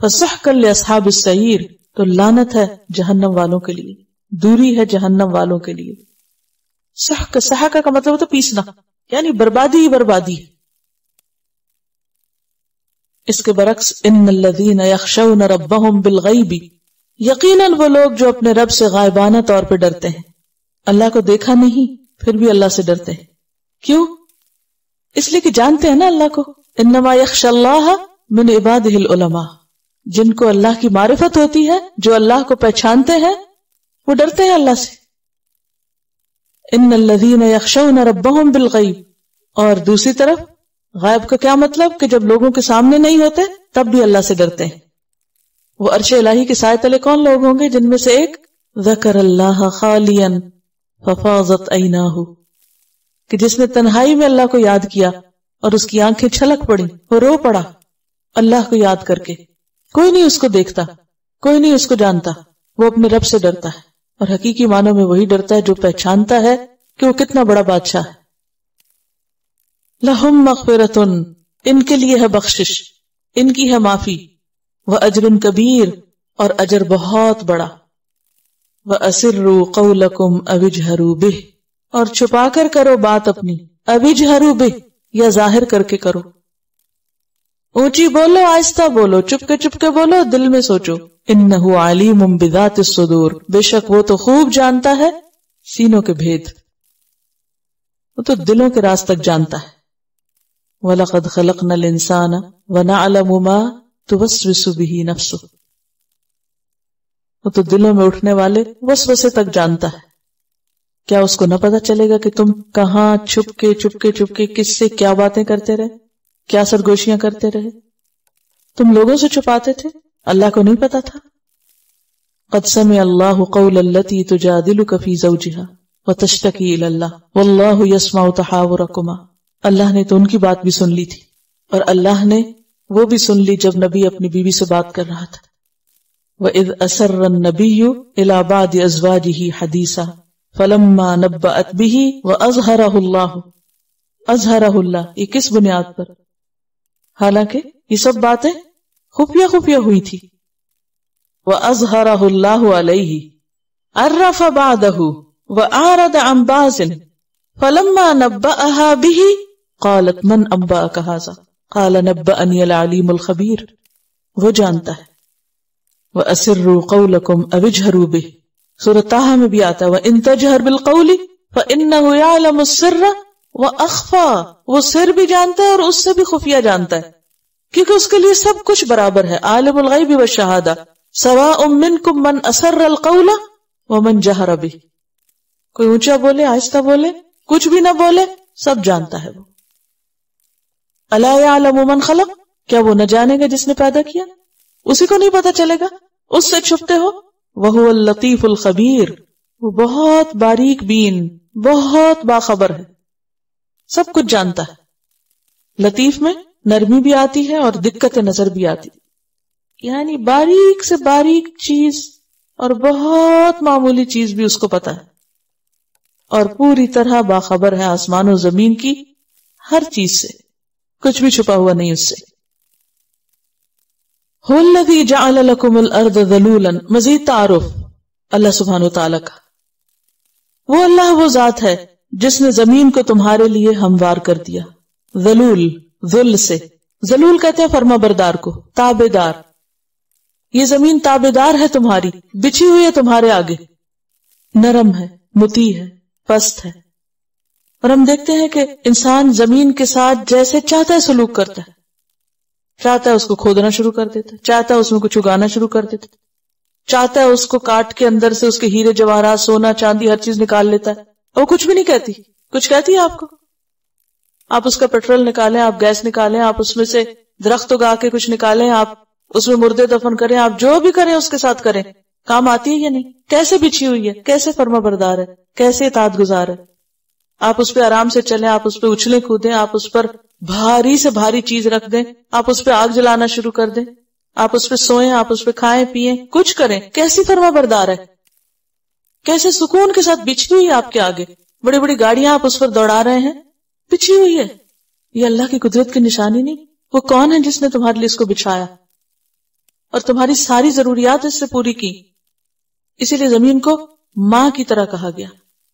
فسحقا لاصحاب السعیر، تو لعنت ہے جہنم والوں کے لیے، دوری ہے جہنم والوں کے لیے. سحق کا مطلب ہوتا پیسنا، یعنی بربادی ہی بربادی. اس کے برعکس ان الذین یخشون ربهم بالغیب، یقیناً وہ لوگ جو اپنے رب سے غائبانہ طور پہ ڈرتے ہیں. اللہ کو دیکھا نہیں پھر بھی اللہ سے ڈرتے ہیں. کیوں؟ اس لیے کہ جانتے ہیں نا اللہ کو. انما یخشى اللہ من عبادہ العلماء، جن کو اللہ کی معرفت ہوتی ہے، جو اللہ کو پہچانتے ہیں، وہ ڈرتے ہیں اللہ سے. ان الذین یخشون ربهم بالغیب، اور دوسری طرف غائب کا کیا مطلب کہ جب لوگوں کے سامنے نہیں ہوتے تب بھی اللہ سے ڈرتے ہیں. وہ عرش الہی کے سائے تلے کون لوگ ہوں گے؟ جن میں سے ایک ذکر اللہ خالیا ففاضت عیناہ، کہ جس نے تنہائی میں اللہ کو یاد کیا اور اس کی آنکھیں چھلک پڑی، وہ رو پڑا اللہ کو یاد کر کے. کوئی نہیں اس کو دیکھتا، کوئی نہیں اس کو جانتا، وہ اپنے رب سے ڈرتا ہے. اور حقیقی معنوں میں وہی ڈرتا ہے جو پہچانتا ہے کہ وہ کتنا بڑا بادشاہ ہے. لہم مغفرۃ، ان کے لیے ہے بخشش، ان کی ہے معافی. وَأَجْرٌ کبیر، اور اجر بہت بڑا. وَأَسِرُّوا قَوْلَكُمْ أَوِ اجْهَرُوا بِهِ، اور چھپا کر کرو بات اپنی، أَوِ اجْهَرُوا بِهِ، یا ظاہر کر کے کرو. اونچی بولو، آہستہ بولو، چپ کے بولو، دل میں سوچو. انہ علیم بذات الصدور، بے شک وہ تو خوب جانتا ہے سینوں کے بھید، وہ تو دلوں کے راز تک جانتا ہے. وَلَقَدْ خَلَقْنَا الْإِنسَانَ وَنَعْلَمُ مَا تُوَسْوِسُ بِهِ نَفْسُهُ، وہ تو دلوں میں اٹھنے والے وسوسے تک جانتا ہے. کیا اس کو نہ پتا چلے گا کہ تم کہاں چھپ کے کس سے کیا باتیں کرتے رہے، کیا سرگوشیاں کرتے رہے؟ تم لوگوں سے چھپاتے تھے، اللہ کو نہیں پتا تھا. قد سمع اللہ قول التی تجادلک فی زوجہا وتشتکی الی اللہ واللہ یسمع تحاورکما، اللہ نے تو ان کی بات بھی سن لی تھی، اور اللہ نے وہ بھی سن لی جب نبی اپنی بیوی سے بات کر رہا تھا. وَإِذْ أَسَرَّ النَّبِيُّ إِلَى بَعْضِ أَزْوَاجِهِ حَدِيثًا فَلَمَّا نَبَّأَتْ بِهِ وَأَظْهَرَهُ اللَّهُ، أَظْهَرَهُ اللہ، یہ کس بنیاد پر؟ حالانکہ یہ سب باتیں خفیہ ہوئی تھی. وَأَظْهَرَهُ اللَّهُ عَلَيْهِ عَرَّفَ بَعْدَهُ وَأَعْرَضَ عَنْ بَعْضٍ فَلَمَّا نَبَّأَهَا بِهِ قَالَتْ مَنْ أَنبَأَكَ هَذَا قَالَ نَبَّأَنِيَ الْعَلِيمُ الْخَبِيرُ، وہ جانتا ہے. وَأَسِرُّوا قَوْلَكُمْ أَوِ اجْهَرُوا بِهِ، سورۃ طٰہٰ میں بھی آتا ہے وَإِن تَجْهَرْ بِالْقَوْلِ فَإِنَّهُ يَعْلَمُ السِّرَّ وَأَخْفَى، وہ سر بھی جانتا ہے اور اس سے بھی خفیہ جانتا ہے. کیونکہ اس کے لیے سب کچھ برابر ہے. عالم الغیب والشہادہ سواء منکم من اسر القول ومن جہر بہ. کوئی اونچا بولے آہستہ بولے کچھ بھی نہ بولے سب جانتا ہے وہ. الا یعلم من خلق, کیا وہ نہ جانے گا جس نے پیدا کیا؟ اسی کو نہیں پتا چلے گا؟ اس سے چھپتے ہو. وہو اللطیف الخبیر, وہ بہت باریک بین بہت باخبر ہے, سب کچھ جانتا ہے. لطیف میں نرمی بھی آتی ہے اور دقت نظر بھی آتی ہے, یعنی باریک سے باریک چیز اور بہت معمولی چیز بھی اس کو پتا ہے, اور پوری طرح باخبر ہے آسمان و زمین کی ہر چیز سے, کچھ بھی چھپا ہوا نہیں اس سے. هو الذی جعل لکم الارض ذلولا, مزید تعارف اللہ سبحانہ وتعالی کا. وہ اللہ وہ ذات ہے جس نے زمین کو تمہارے لیے ہموار کر دیا. ذلول, ذل سے, ذلول کہتے ہیں فرما بردار کو, تابع دار. یہ زمین تابع دار ہے تمہاری, بچھی ہوئی ہے تمہارے آگے, نرم ہے, مطیع ہے, پست ہے. اور ہم دیکھتے ہیں کہ انسان زمین کے ساتھ جیسے چاہتا ہے سلوک کرتا ہے. چاہتا ہے اس کو کھودنا شروع کر دیتا ہے, چاہتا ہے اس میں کچھ اگانا شروع کر دیتا ہے, چاہتا ہے اس کو کاٹ کے اندر سے اس کے ہیرے جواہرات سونا چاندی ہر چیز نکال لیتا ہے, اور کچھ بھی نہیں کہتی. کچھ کہتی ہے آپ کو؟ آپ اس کا پیٹرول نکالیں, آپ گیس نکالیں, آپ اس میں سے درخت اگا کے کچھ نکالیں, آپ اس میں مردے دفن کریں, آپ جو بھی کریں اس کے ساتھ کریں, کام آتی ہے یا نہیں؟ کیسے بچھی ہوئی ہے, کیسے فرما بردار ہے, کیسے اطاعت گزار ہے. آپ اس پہ آرام سے چلیں, آپ اس پہ اچھلیں کودیں, آپ اس پر بھاری سے بھاری چیز رکھ دیں, آپ اس پہ آگ جلانا شروع کر دیں, آپ اس پہ سوئیں, آپ اس پہ کھائیں پیئیں, کچھ کریں, کیسی فرما بردار ہے, کیسے سکون کے ساتھ بچھی ہوئی ہے آپ کے آگے. بڑی بڑی گاڑیاں آپ اس پر دوڑا رہے ہیں, بچھی ہوئی ہے. یہ اللہ کی قدرت کی نشانی نہیں؟ وہ کون ہے جس نے تمہارے لیے اس کو بچھایا اور تمہاری ساری ضروریات اس سے پوری کی. اسی لیے زمین کو ماں کی طرح کہا گیا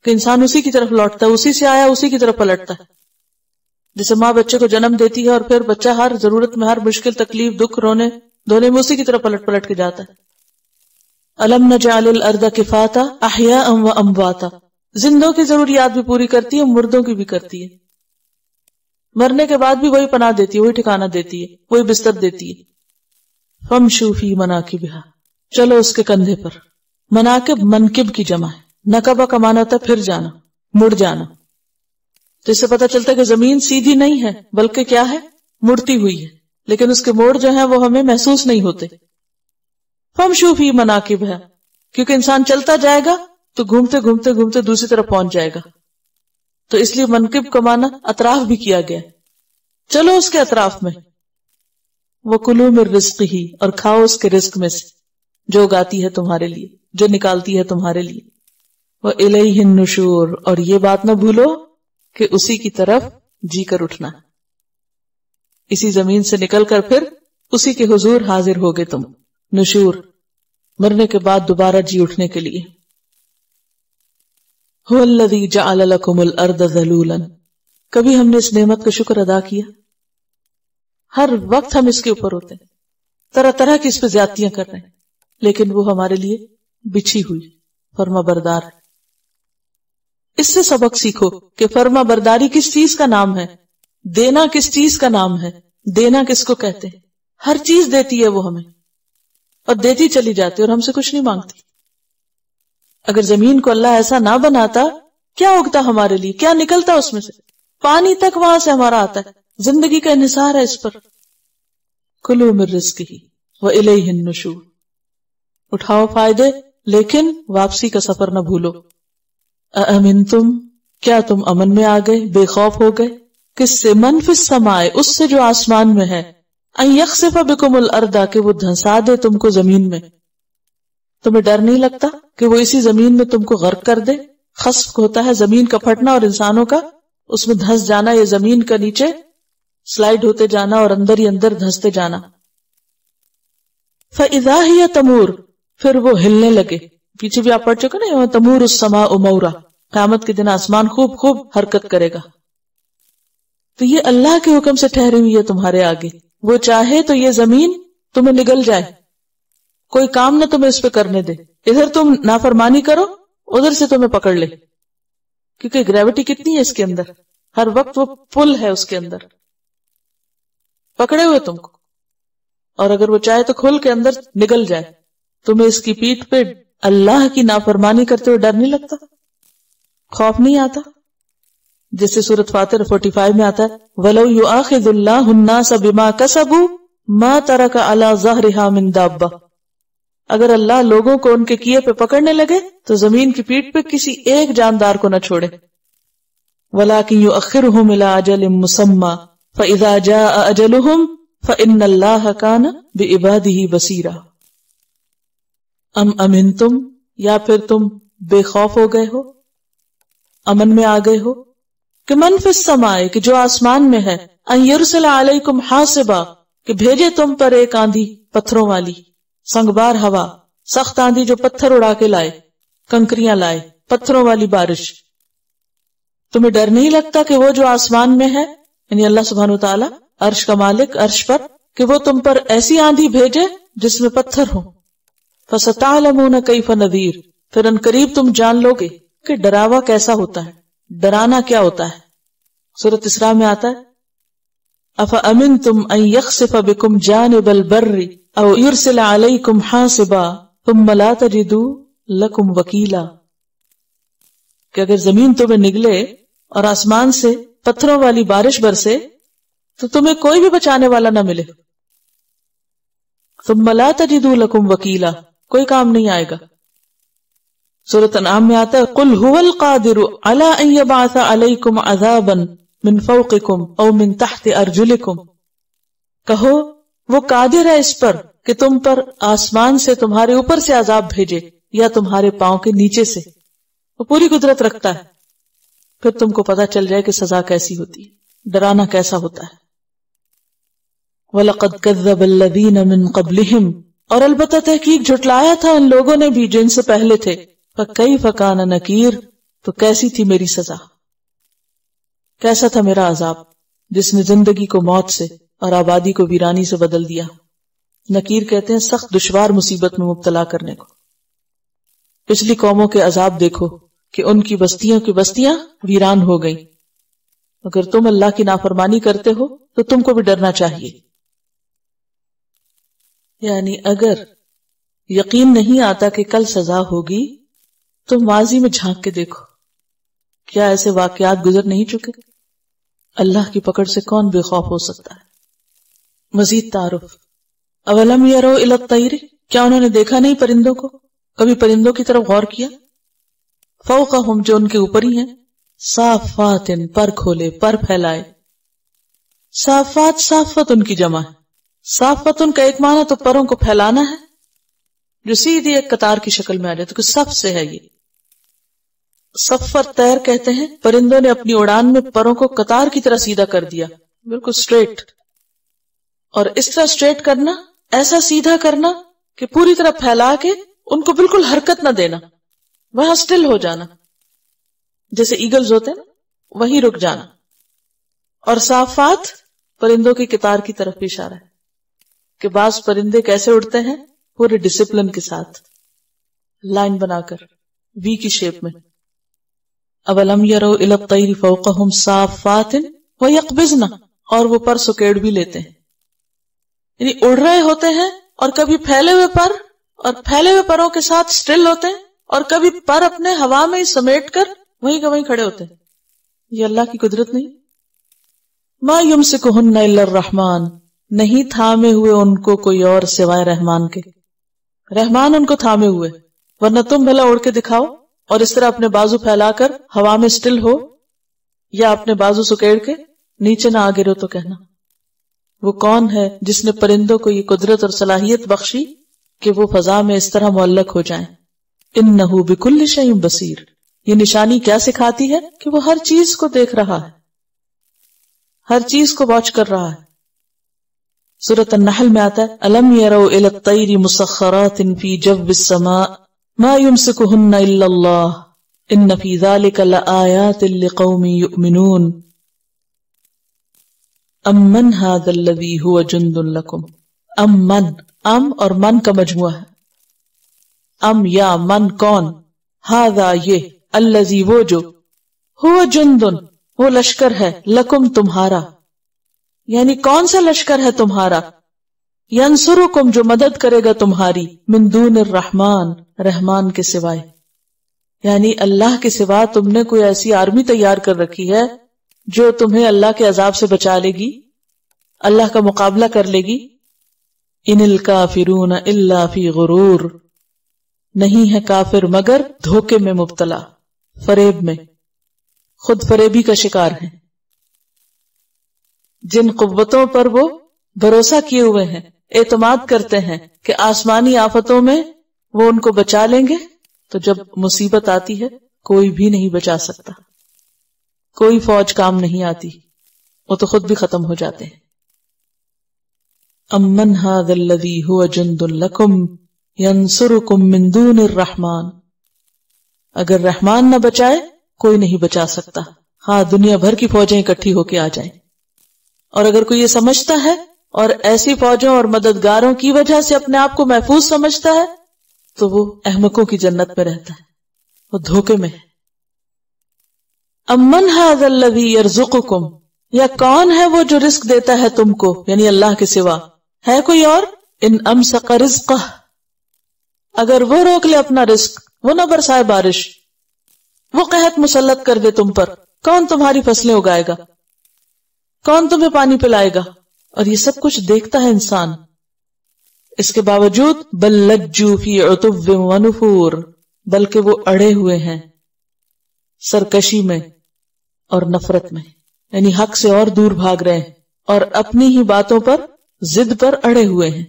کہ انسان اسی کی طرف لوٹتا ہے, اسی سے آیا اسی کی طرف پلٹتا ہے. جیسے ماں بچے کو جنم دیتی ہے اور پھر بچہ ہر ضرورت میں, ہر مشکل تکلیف دکھ رونے دھونے میں اسی کی طرف پلٹ پلٹ کے جاتا ہے. الم نجعل الارض کفاتا احیاء و امواتا, زندوں کی ضروریات بھی پوری کرتی ہے, مردوں کی بھی کرتی ہے. مرنے کے بعد بھی وہی پناہ دیتی ہے, وہی ٹھکانہ دیتی ہے, وہی بستر دیتی ہے. فامشوا فی مناکبہا, چلو اس کے کندھے پر. مناکب منکب کی جمع ہے, نکبہ کا معنی ہوتا ہے پھر جانا, مڑ جانا. تو اس سے پتہ چلتا ہے کہ زمین سیدھی نہیں ہے بلکہ کیا ہے, مڑتی ہوئی ہے, لیکن اس کے موڑ جو ہیں وہ ہمیں محسوس نہیں ہوتے. فامشوا فی مناکبہا, کیونکہ انسان چلتا جائے گا تو گھومتے گھومتے گھومتے دوسری طرف پہنچ جائے گا, تو اس لیے منکب کا معنی اطراف بھی کیا گیا, چلو اس کے اطراف میں. وَكُلُوا مِن رِزْقِهِ, اور کھاؤ اس کے رزق میں سے جو اگاتی ہے تمہارے لیے, جو نکالتی ہے تمہارے لیے. وَإِلَيْهِ النُّشُورُ, اور یہ بات نہ بھولو کہ اسی کی طرف جی کر اٹھنا, اسی زمین سے نکل کر پھر اسی کے حضور حاضر ہوگے تم. نشور, مرنے کے بعد دوبارہ جی اٹھنے کے لیے. هو الذی جعل لکم الارض ذلولا, کبھی ہم نے اس نعمت کا شکر ادا کیا؟ ہر وقت ہم اس کے اوپر ہوتے ہیں, طرح طرح کی اس پہ زیادتیاں کر رہے ہیں, لیکن وہ ہمارے لیے بچھی ہوئی فرما بردار ہے. اس سے سبق سیکھو کہ فرما برداری کس چیز کا نام ہے, دینا کس چیز کا نام ہے, دینا کس کو کہتے ہیں. ہر چیز دیتی ہے وہ ہمیں, اور دیتی چلی جاتی اور ہم سے کچھ نہیں مانگتی. اگر زمین کو اللہ ایسا نہ بناتا, کیا اگتا ہمارے لیے, کیا نکلتا اس میں سے؟ پانی تک وہاں سے ہمارا آتا ہے, زندگی کا انحصار ہے اس پر. کلوا من رزقہ وإلیہ النشور, اٹھاؤ فائدے لیکن واپسی کا سفر نہ بھولو. اامنتم, کیا تم امن میں آ گئے, بے خوف ہو گئے؟ کس سے؟ من فی السماء, اس سے جو آسمان میں ہے. ان یخسف بکم الارض, کہ وہ دھنسا دے تم کو زمین میں. تمہیں ڈر نہیں لگتا کہ وہ اسی زمین میں تم کو غرق کر دے؟ خسف ہوتا ہے زمین کا پھٹنا اور انسانوں کا اس میں دھنس جانا, یہ زمین کا نیچے سلائیڈ ہوتے جانا اور اندر ہی اندر دھنستے جانا. فَإِذَا هِيَ تَمُورُ, پھر وہ ہلنے لگے. پیچھے بھی آپ پڑھ چکے نا, یوم تمور السماء مورا, قیامت کے دن آسمان خوب خوب حرکت کرے گا. تو یہ اللہ کے حکم سے ٹھہری ہوئی ہے تمہارے آگے. وہ چاہے تو یہ زمین تمہیں نگل جائے, کوئی کام نہ تمہیں اس پہ کرنے دے. ادھر تم نافرمانی کرو, ادھر سے تمہیں پکڑ لے, کیونکہ گریوٹی کتنی ہے اس کے اندر, ہر وقت وہ پل ہے اس کے اندر, پکڑے ہوئے تم کو. اور اگر وہ چاہے تو کھل کے اندر نگل جائے. تمہیں اس کی پیٹھ پہ اللہ کی نافرمانی کرتے ہوئے ڈر نہیں لگتا؟ خوف نہیں آتا؟ جیسے سورۃ فاطر 45 میں آتا ہے وَلَوْ يُؤَاخِذُ اللَّهُ النَّاسَ بِمَا كَسَبُوا مَا تَرَكَ عَلَى ظَهْرِهَا مِن دَابَّةٍ. اگر اللہ لوگوں کو ان کے کیے پہ پکڑنے لگے تو زمین کی پیٹھ پہ کسی ایک جاندار کو نہ چھوڑے. وَلَكِنْ يُؤَخِّرُهُمْ إِلَىٰ أَجَلٍ مُّسَمًّى فَإِذَا جَاءَ أَجَلُهُمْ فَإِنَّ اللَّهَ كَانَ بِعِبَادِهِ بَصِيرًا. ام امنتم، یا پھر تم بے خوف ہو گئے ہو، امن میں آ گئے ہو، کہ من فی السماء، کہ جو آسمان میں ہے، ان یرسل علیکم حاصبا، کہ بھیجے تم پر ایک آندھی پتھروں والی، سنگبار ہوا، سخت آندھی جو پتھر اڑا کے لائے، کنکریاں لائے، پتھروں والی بارش. تمہیں ڈر نہیں لگتا کہ وہ جو آسمان میں ہے، یعنی اللہ سبحانہ وتعالی عرش کا مالک، عرش پر، کہ وہ تم پر ایسی آندھی بھیجے جس میں پتھر ہوں. فَسَتَعْلَمُونَ كَيْفَ نَذِيرٌ، پھر ان قریب تم جان لو گے کہ ڈراوا کیسا ہوتا ہے، ڈرانا کیا ہوتا ہے. سورۃ اسراء میں آتا ہے أَفَأَمِنْتُمْ أَنْ يَخْسِفَ بِكُمْ جَانِبَ الْبَرِّ أَوْ يُرْسِلَ عَلَيْكُمْ حَاصِبًا ثُمَّ لَا تَجِدُوا لَكُمْ وَكِيلًا. کہ اگر زمین تمہیں نگلے اور آسمان سے پتھروں والی بارش برسے تو تمہیں کوئی بھی بچانے والا نہ ملے. ثُمَّ لَا تَجِدُوا لَكُمْ وَكِيلًا، کوئی کام نہیں آئے گا. سورۃ انعام میں آتا ہے قُلْ هُوَ الْقَادِرُ عَلَىٰ أَن يَبْعَثَ عَلَيْكُمْ عَذَابًا مِّن فَوْقِكُمْ أَوْ مِن تَحْتِ أَرْجُلِكُمْ. کہو وہ قادر ہے اس پر کہ تم پر آسمان سے تمہارے اوپر سے عذاب بھیجے یا تمہارے پاؤں کے نیچے سے. وہ پوری قدرت رکھتا ہے. پھر تم کو پتا چل جائے کہ سزا کیسی ہوتی ہے، ڈرانا کیسا ہوتا ہے. وَلَقَدْ كَذَّبَ الَّذِينَ مِن قَبْلِهِمْ، اور البتہ تحقیق جھٹلایا تھا ان لوگوں نے بھی جن سے پہلے تھے. فَكَيْفَ كَانَ نَكِيرٌ، تو کیسی تھی میری سزا، کیسا تھا میرا عذاب، جس نے زندگی کو موت سے اور آبادی کو ویرانی سے بدل دیا. نکیر کہتے ہیں سخت دشوار مصیبت میں مبتلا کرنے کو. پچھلی قوموں کے عذاب دیکھو کہ ان کی بستیوں کی بستیاں ویران ہو گئیں. اگر تم اللہ کی نافرمانی کرتے ہو تو تم کو بھی ڈرنا چاہیے. یعنی اگر یقین نہیں آتا کہ کل سزا ہوگی تو ماضی میں جھانک کے دیکھو، کیا ایسے واقعات گزر نہیں چکے؟ اللہ کی پکڑ سے کون بے خوف ہو سکتا ہے؟ مزید تعارف. اولم یروا الی الطیر، کیا انہوں نے دیکھا نہیں پرندوں کو؟ کبھی پرندوں کی طرف غور کیا؟ فوقہم، جو ان کے اوپر ہی ہیں، صافات، پر کھولے، پر پھیلائے. صافات، صافت ان کی جمع ہے. صافت ان کا ایک معنی تو پروں کو پھیلانا ہے، جو سیدھی ایک قطار کی شکل میں آ جائے، تو صف سے ہے. یہ صفر طیر کہتے ہیں. پرندوں نے اپنی اڑان میں پروں کو قطار کی طرح سیدھا کر دیا، بالکل سٹریٹ. اور اس طرح سٹریٹ کرنا، ایسا سیدھا کرنا کہ پوری طرح پھیلا کے ان کو بالکل حرکت نہ دینا، وہاں سٹل ہو جانا، جیسے ایگلز ہوتے ہیں نا، وہیں رک جانا. اور صافات پرندوں کی قطار کی طرف بھی اشارہ ہے کہ بعض پرندے کیسے اڑتے ہیں، پورے ڈسپلن کے ساتھ، لائن بنا کر، وی کی شیپ میں. اولم یروا الی الطیر فوقہم صافات ویقبضن، اور وہ پر سکیڑ بھی لیتے ہیں، یعنی اڑ رہے ہوتے ہیں، اور کبھی پھیلے ہوئے پر اور پھیلے ہوئے پروں کے ساتھ سٹل ہوتے ہیں، اور کبھی پر اپنے ہوا میں سمیٹ کر وہیں کا وہیں کھڑے ہوتے ہیں. یہ اللہ کی قدرت نہیں؟ ما یمسکہن الا الرحمن، نہیں تھامے ہوئے ان کو کوئی اور سوائے رحمان کے. رحمان ان کو تھامے ہوئے، ورنہ تم بھلا اڑ کے دکھاؤ اور اس طرح اپنے بازو پھیلا کر ہوا میں سٹل ہو، یا اپنے بازو سکیڑ کے نیچے نہ آ گرو تو کہنا. وہ کون ہے جس نے پرندوں کو یہ قدرت اور صلاحیت بخشی کہ وہ فضا میں اس طرح معلق ہو جائیں. انہ بکل شیء بصیر، یہ نشانی کیا سکھاتی ہے کہ وہ ہر چیز کو دیکھ رہا ہے، ہر چیز کو واچ کر رہا ہے. سورۃ النحل میں آتا ہے الم یروا الی الطیر مسخرات فی جو السماء ما یمسکہن الا اللہ ان فی ذلک لآیات لقوم یؤمنون. امن ھذا الذی ھو جند لکم، امن، ام اور من کا مجموعہ ہے. ام یا من کون، ھذا یہ، الذی وہ جو، ھو جند وہ لشکر ہے، لکم تمہارا، یعنی کون سا لشکر ہے تمہارا. ینصرکم جو مدد کرے گا تمہاری، من دون الرحمن رحمان کے سوائے، یعنی اللہ کے سوا تم نے کوئی ایسی آرمی تیار کر رکھی ہے جو تمہیں اللہ کے عذاب سے بچا لے گی، اللہ کا مقابلہ کر لے گی. ان الکافرون الا فی غرور، نہیں ہے کافر مگر دھوکے میں مبتلا، فریب میں، خود فریبی کا شکار ہیں. جن قوتوں پر وہ بھروسہ کیے ہوئے ہیں، اعتماد کرتے ہیں کہ آسمانی آفتوں میں وہ ان کو بچا لیں گے، تو جب مصیبت آتی ہے کوئی بھی نہیں بچا سکتا، کوئی فوج کام نہیں آتی، وہ تو خود بھی ختم ہو جاتے ہیں. امن ھذا الذی ھو جند لکم ینصرکم من دون الرحمن، اگر رحمان نہ بچائے کوئی نہیں بچا سکتا، ہاں دنیا بھر کی فوجیں اکٹھی ہو کے آ جائیں. اور اگر کوئی یہ سمجھتا ہے اور ایسی فوجوں اور مددگاروں کی وجہ سے اپنے آپ کو محفوظ سمجھتا ہے تو وہ احمقوں کی جنت میں رہتا ہے، وہ دھوکے میں ہے. امن ھذا الذی یرزقکم، یا کون ہے وہ جو رزق دیتا ہے تم کو، یعنی اللہ کے سوا ہے کوئی اور؟ ان امسک رزقہ، اگر وہ روک لے اپنا رزق، وہ نہ برسائے بارش، وہ قحط مسلط کر دے تم پر، کون تمہاری فصلیں اگائے گا، کون تمہیں پانی پلائے گا؟ اور یہ سب کچھ دیکھتا ہے انسان، اس کے باوجود بل لجوا فی عتب ونفور، بلکہ وہ اڑے ہوئے ہیں سرکشی میں اور نفرت میں، یعنی حق سے اور دور بھاگ رہے ہیں اور اپنی ہی باتوں پر ضد پر اڑے ہوئے ہیں.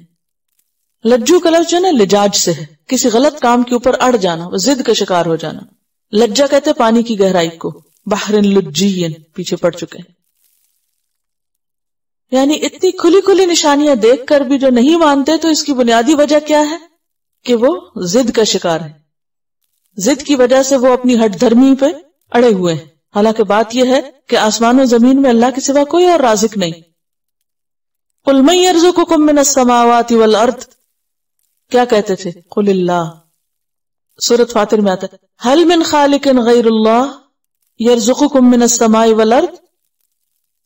لجو کا لفظ جو نا لجاج سے ہے، کسی غلط کام کے اوپر اڑ جانا، ضد کا شکار ہو جانا. لجا کہتے پانی کی گہرائی کو، بحر لجی پیچھے پڑ چکے ہیں. یعنی اتنی کھلی کھلی نشانیاں دیکھ کر بھی جو نہیں مانتے، تو اس کی بنیادی وجہ کیا ہے کہ وہ ضد کا شکار ہے. ضد کی وجہ سے وہ اپنی ہٹ دھرمی پہ اڑے ہوئے ہیں، حالانکہ بات یہ ہے کہ آسمان و زمین میں اللہ کے سوا کوئی اور رازق نہیں. قل من یرزقکم من السماوات والارض، کیا کہتے تھے؟ قل اللہ. سورۃ فاطر میں آتا ہے هل من خالق غیر اللہ یرزقکم من السماء والارض،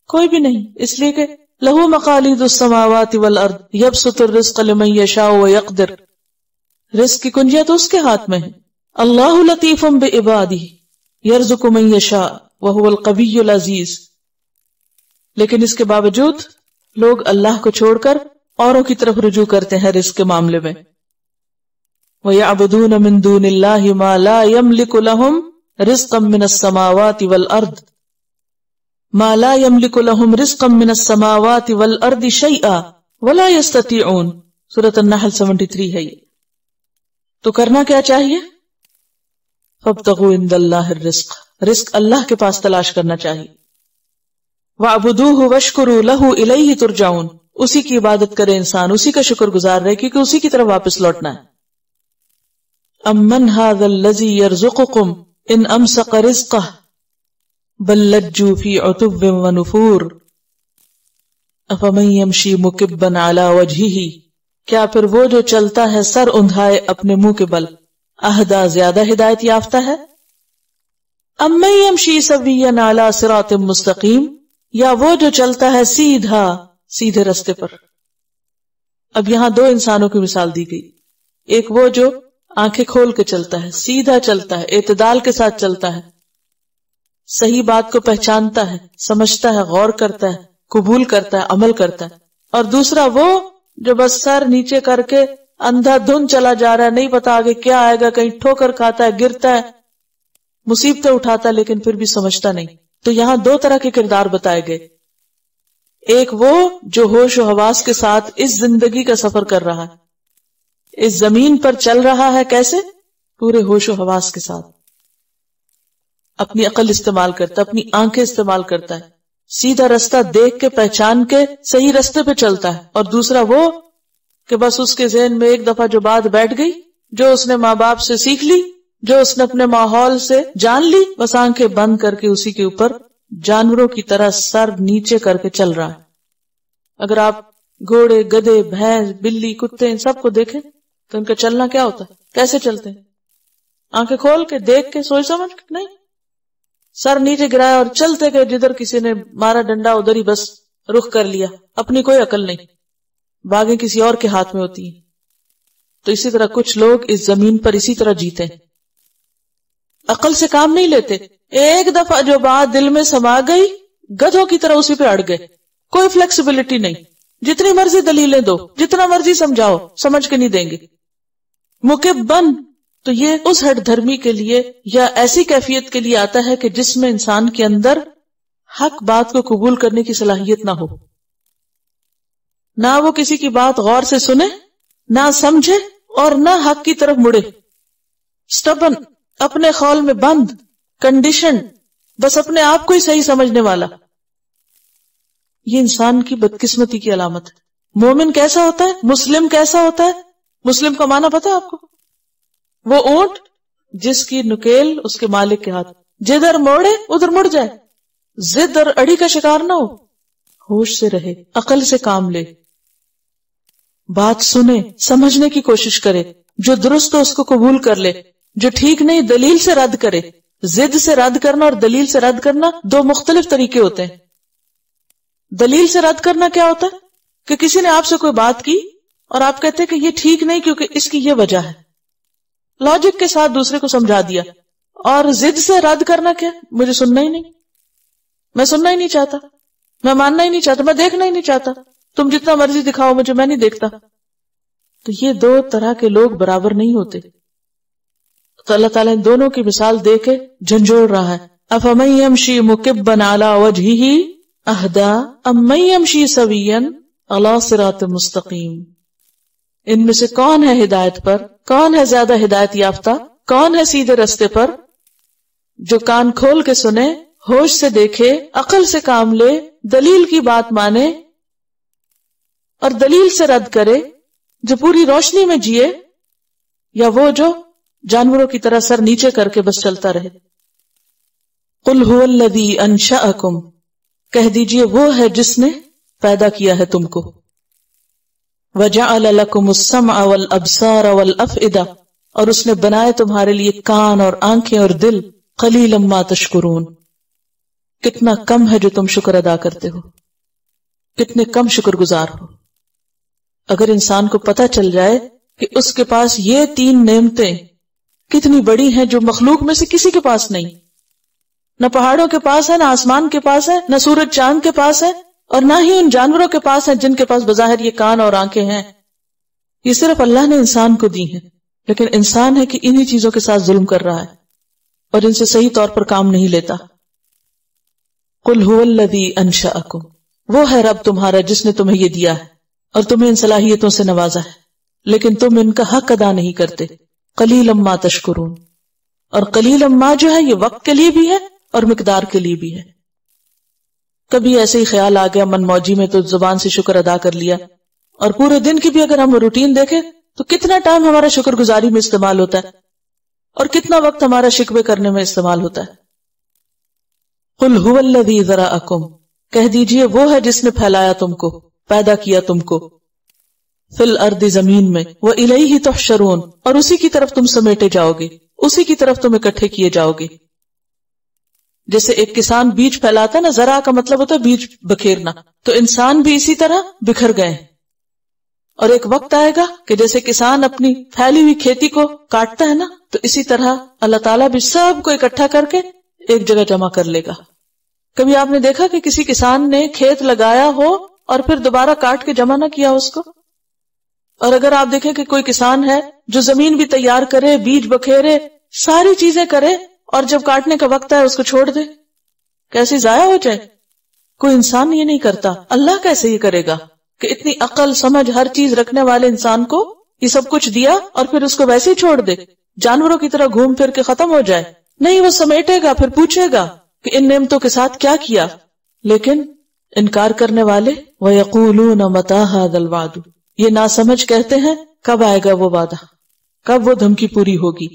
کوئی بھی نہیں، اس لیے کہ لہو مقالید السماوات والارض یبسط الرزق لمن یشاء ویقدر، رزق کی کنجیاں تو اس کے ہاتھ میں ہے. اللہ لطیف بعبادہ یرزق من یشاء وہو القوی العزیز. لیکن اس کے باوجود لوگ اللہ کو چھوڑ کر اوروں کی طرف رجوع کرتے ہیں رزق کے معاملے میں. وَيَعْبُدُونَ مِن دُونِ اللَّهِ مَا لَا يَمْلِكُ لَهُمْ رِزْقًا مِنَ السَّمَاوَاتِ وَالْأَرْضِ مَا لَا يَمْلِكُ لَهُمْ رِزْقًا مِنَ السَّمَاوَاتِ وَالْأَرْضِ شَيْئًا وَلَا يَسْتَطِيعُونَ. سورۃ النحل 73 ہے یہ. تو کرنا کیا چاہیے؟ فَابْتَغُوا عِندَ اللَّهِ الرِّزْقَ، رزق اللہ کے پاس تلاش کرنا چاہیے. وَاعْبُدُوهُ وَاشْكُرُوا لَهُ إِلَيْهِ تُرْجَعُونَ، اسی کی عبادت کرے انسان، اسی کا شکر گزار رہے کیونکہ اسی کی طرف واپس لوٹنا ہے. امن ھذا الذی یرزقکم ان امسک رزقہ بل لجوا فی عتب ونفور افمن یمشی مکبا علی وجہہ، کیا پھر وہ جو چلتا ہے سر اندھائے اپنے منہ کے بل، اہدی زیادہ ہدایت یافتہ ہے، امن یمشی سویا علی صراط مستقیم، یا وہ جو چلتا ہے سیدھا سیدھے رستے پر. اب یہاں دو انسانوں کی مثال دی گئی، ایک وہ جو آنکھیں کھول کے چلتا ہے، سیدھا چلتا ہے، اعتدال کے ساتھ چلتا ہے، صحیح بات کو پہچانتا ہے، سمجھتا ہے، غور کرتا ہے، قبول کرتا ہے، عمل کرتا ہے. اور دوسرا وہ جو بس سر نیچے کر کے اندھا دھن چلا جا رہا ہے، نہیں پتا آگے کیا آئے گا، کہیں ٹھوکر کھاتا ہے، گرتا ہے، مصیبتیں اٹھاتا ہے، لیکن پھر بھی سمجھتا نہیں. تو یہاں دو طرح کے کردار بتائے گئے، ایک وہ جو ہوش و حواس کے ساتھ اس زندگی کا سفر کر رہا ہے، اس زمین پر چل رہا ہے، کیسے؟ پورے ہوش و حواس کے ساتھ، اپنی عقل استعمال کرتا ہے، اپنی آنکھیں استعمال کرتا ہے، سیدھا رستہ دیکھ کے پہچان کے صحیح رستے پہ چلتا ہے. اور دوسرا وہ کہ بس اس کے ذہن میں ایک دفعہ جو بات بیٹھ گئی، جو اس نے ماں باپ سے سیکھ لی، جو اس نے اپنے ماحول سے جان لی، بس آنکھیں بند کر کے اسی کے اوپر جانوروں کی طرح سر نیچے کر کے چل رہا ہے. اگر آپ گھوڑے، گدھے، بھینس، بلی، کتے ان سب کو دیکھیں تو ان کا چلنا کیا ہوتا ہے؟ کیسے چلتے ہیں؟ آنکھیں کھول کے دیکھ کے سوچ سمجھ کے نہیں، سر نیچے گرایا اور چلتے گئے، جدھر کسی نے مارا ڈنڈا ادھر ہی بس رخ کر لیا، اپنی کوئی عقل نہیں. باغیں کسی اور کے ہاتھ میں ہوتی ہیں. تو اسی طرح کچھ لوگ اس زمین پر اسی طرح جیتے ہیں، عقل سے کام نہیں لیتے. ایک دفعہ جو بات دل میں سما گئی گدھوں کی طرح اسی پہ اڑ گئے، کوئی فلیکسیبلٹی نہیں. جتنی مرضی دلیلیں دو، جتنا مرضی سمجھاؤ، سمجھ کے نہیں دیں گے. مکبن تو یہ اس ہٹ دھرمی کے لیے یا ایسی کیفیت کے لیے آتا ہے کہ جس میں انسان کے اندر حق بات کو قبول کرنے کی صلاحیت نہ ہو، نہ وہ کسی کی بات غور سے سنے، نہ سمجھے اور نہ حق کی طرف مڑے. سٹبن، اپنے خول میں بند، کنڈیشن، بس اپنے آپ کو ہی صحیح سمجھنے والا. یہ انسان کی بدقسمتی کی علامت ہے. مومن کیسا ہوتا ہے؟ مسلم کیسا ہوتا ہے؟ مسلم کا معنی پتا ہے آپ کو؟ وہ اونٹ جس کی نکیل اس کے مالک کے ہاتھ، جدھر موڑے ادھر مڑ جائے، ضد اور اڑی کا شکار نہ ہو، ہوش سے رہے، عقل سے کام لے، بات سنے، سمجھنے کی کوشش کرے، جو درست ہو اس کو قبول کر لے، جو ٹھیک نہیں دلیل سے رد کرے. ضد سے رد کرنا اور دلیل سے رد کرنا دو مختلف طریقے ہوتے ہیں. دلیل سے رد کرنا کیا ہوتا ہے کہ کسی نے آپ سے کوئی بات کی اور آپ کہتے کہ یہ ٹھیک نہیں کیونکہ اس کی یہ وجہ ہے، لاجک کے ساتھ دوسرے کو سمجھا دیا. اور ضد سے رد کرنا کیا؟ مجھے سننا ہی نہیں، میں سننا ہی نہیں چاہتا، میں ماننا ہی نہیں چاہتا، میں دیکھنا ہی نہیں چاہتا، تم جتنا مرضی دکھاؤ مجھے، میں نہیں دیکھتا. تو یہ دو طرح کے لوگ برابر نہیں ہوتے. تو اللہ تعالیٰ ان دونوں کی مثال دے کے جھنجھوڑ رہا ہے. افمن یمشی مکبا علی وجہہ اہدی امن یمشی سویا علی صراط مستقیم. ان میں سے کون ہے ہدایت پر، کون ہے زیادہ ہدایت یافتہ، کون ہے سیدھے رستے پر؟ جو کان کھول کے سنے، ہوش سے دیکھے، عقل سے کام لے، دلیل کی بات مانے اور دلیل سے رد کرے، جو پوری روشنی میں جیے، یا وہ جو جانوروں کی طرح سر نیچے کر کے بس چلتا رہے. قل هو الذی انشأکم، کہہ دیجئے وہ ہے جس نے پیدا کیا ہے تم کو. وجعل لکم السمع والابصار والافئدہ، اور اس نے بنائے تمہارے لیے کان اور آنکھیں اور دل. قلیلا ما تشکرون، کتنا کم ہے جو تم شکر ادا کرتے ہو، کتنے کم شکر گزار ہو. اگر انسان کو پتہ چل جائے کہ اس کے پاس یہ تین نعمتیں کتنی بڑی ہیں جو مخلوق میں سے کسی کے پاس نہیں، نہ پہاڑوں کے پاس ہے، نہ آسمان کے پاس ہے، نہ سورج چاند کے پاس ہے، اور نہ ہی ان جانوروں کے پاس ہے جن کے پاس بظاہر یہ کان اور آنکھیں ہیں. یہ صرف اللہ نے انسان کو دی ہیں، لیکن انسان ہے کہ انہی چیزوں کے ساتھ ظلم کر رہا ہے اور ان سے صحیح طور پر کام نہیں لیتا. قل هو الذی انشأکم، وہ ہے رب تمہارا جس نے تمہیں یہ دیا ہے اور تمہیں ان صلاحیتوں سے نوازا ہے، لیکن تم ان کا حق ادا نہیں کرتے. قلیلا ما تشکرون، اور قلیلا ما جو ہے یہ وقت کے لیے بھی ہے اور مقدار کے لیے بھی ہے. کبھی ایسے ہی خیال آ گیا من موجی میں تو زبان سے شکر ادا کر لیا، اور پورے دن کی بھی اگر ہم روٹین دیکھیں تو کتنا ٹائم ہمارا شکر گزاری میں استعمال ہوتا ہے اور کتنا وقت ہمارا شکوے کرنے میں استعمال ہوتا ہے. قل هو الذی ذرأکم، کہہ دیجئے وہ ہے جس نے پھیلایا تم کو، پیدا کیا تم کو. فی الارض، زمین میں. وإلیہ تحشرون، اور اسی کی طرف تم سمیٹے جاؤ گے، اسی کی طرف تم اکٹھے کیے جاؤ گے. جیسے ایک کسان بیج پھیلاتا ہے نا، زرع کا مطلب ہوتا ہے بیج بکھیرنا، تو انسان بھی اسی طرح بکھر گئے ہیں. اور ایک وقت آئے گا کہ جیسے کسان اپنی پھیلی ہوئی کھیتی کو کاٹتا ہے نا، تو اسی طرح اللہ تعالیٰ بھی سب کو اکٹھا کر کے ایک جگہ جمع کر لے گا. کبھی آپ نے دیکھا کہ کسی کسان نے کھیت لگایا ہو اور پھر دوبارہ کاٹ کے جمع نہ کیا اس کو؟ اور اگر آپ دیکھیں کہ کوئی کسان ہے جو زمین بھی تیار کرے، بیج بکھیرے، ساری چیزیں کرے، اور جب کاٹنے کا وقت ہے اس کو چھوڑ دے، کیسے ضائع ہو جائے. کوئی انسان یہ نہیں کرتا، اللہ کیسے یہ کرے گا کہ اتنی عقل سمجھ ہر چیز رکھنے والے انسان کو یہ سب کچھ دیا اور پھر اس کو ویسے ہی چھوڑ دے، جانوروں کی طرح گھوم پھر کے ختم ہو جائے. نہیں، وہ سمیٹے گا، پھر پوچھے گا کہ ان نعمتوں کے ساتھ کیا کیا. لیکن انکار کرنے والے وَيَقُولُونَ مَتَىٰ هَٰذَا الْوَعْدُ، یہ ناسمجھ کہتے ہیں کب آئے گا وہ وعدہ، کب وہ دھمکی پوری ہوگی.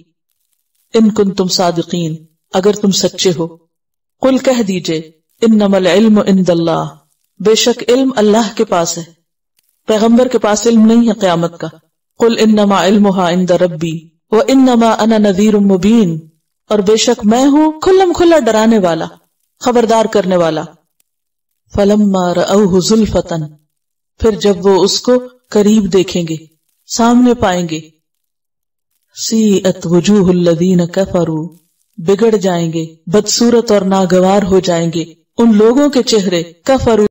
ان کنتم صادقین، اگر تم سچے ہو. قل، کہہ دیجئے، انما العلم عند اللہ، بے شک علم اللہ کے پاس ہے، پیغمبر کے پاس علم نہیں ہے قیامت کا. قل انما علمها عند ربی وانما انا نذیر مبین، اور بے شک میں ہوں کھلم کھلا ڈرانے والا، خبردار کرنے والا. فلما رأوه زلفة، پھر جب وہ اس کو قریب دیکھیں گے، سامنے پائیں گے، سیئت وجوہ الذین کفروا، بگڑ جائیں گے، بدصورت اور ناگوار ہو جائیں گے ان لوگوں کے چہرے، کفروا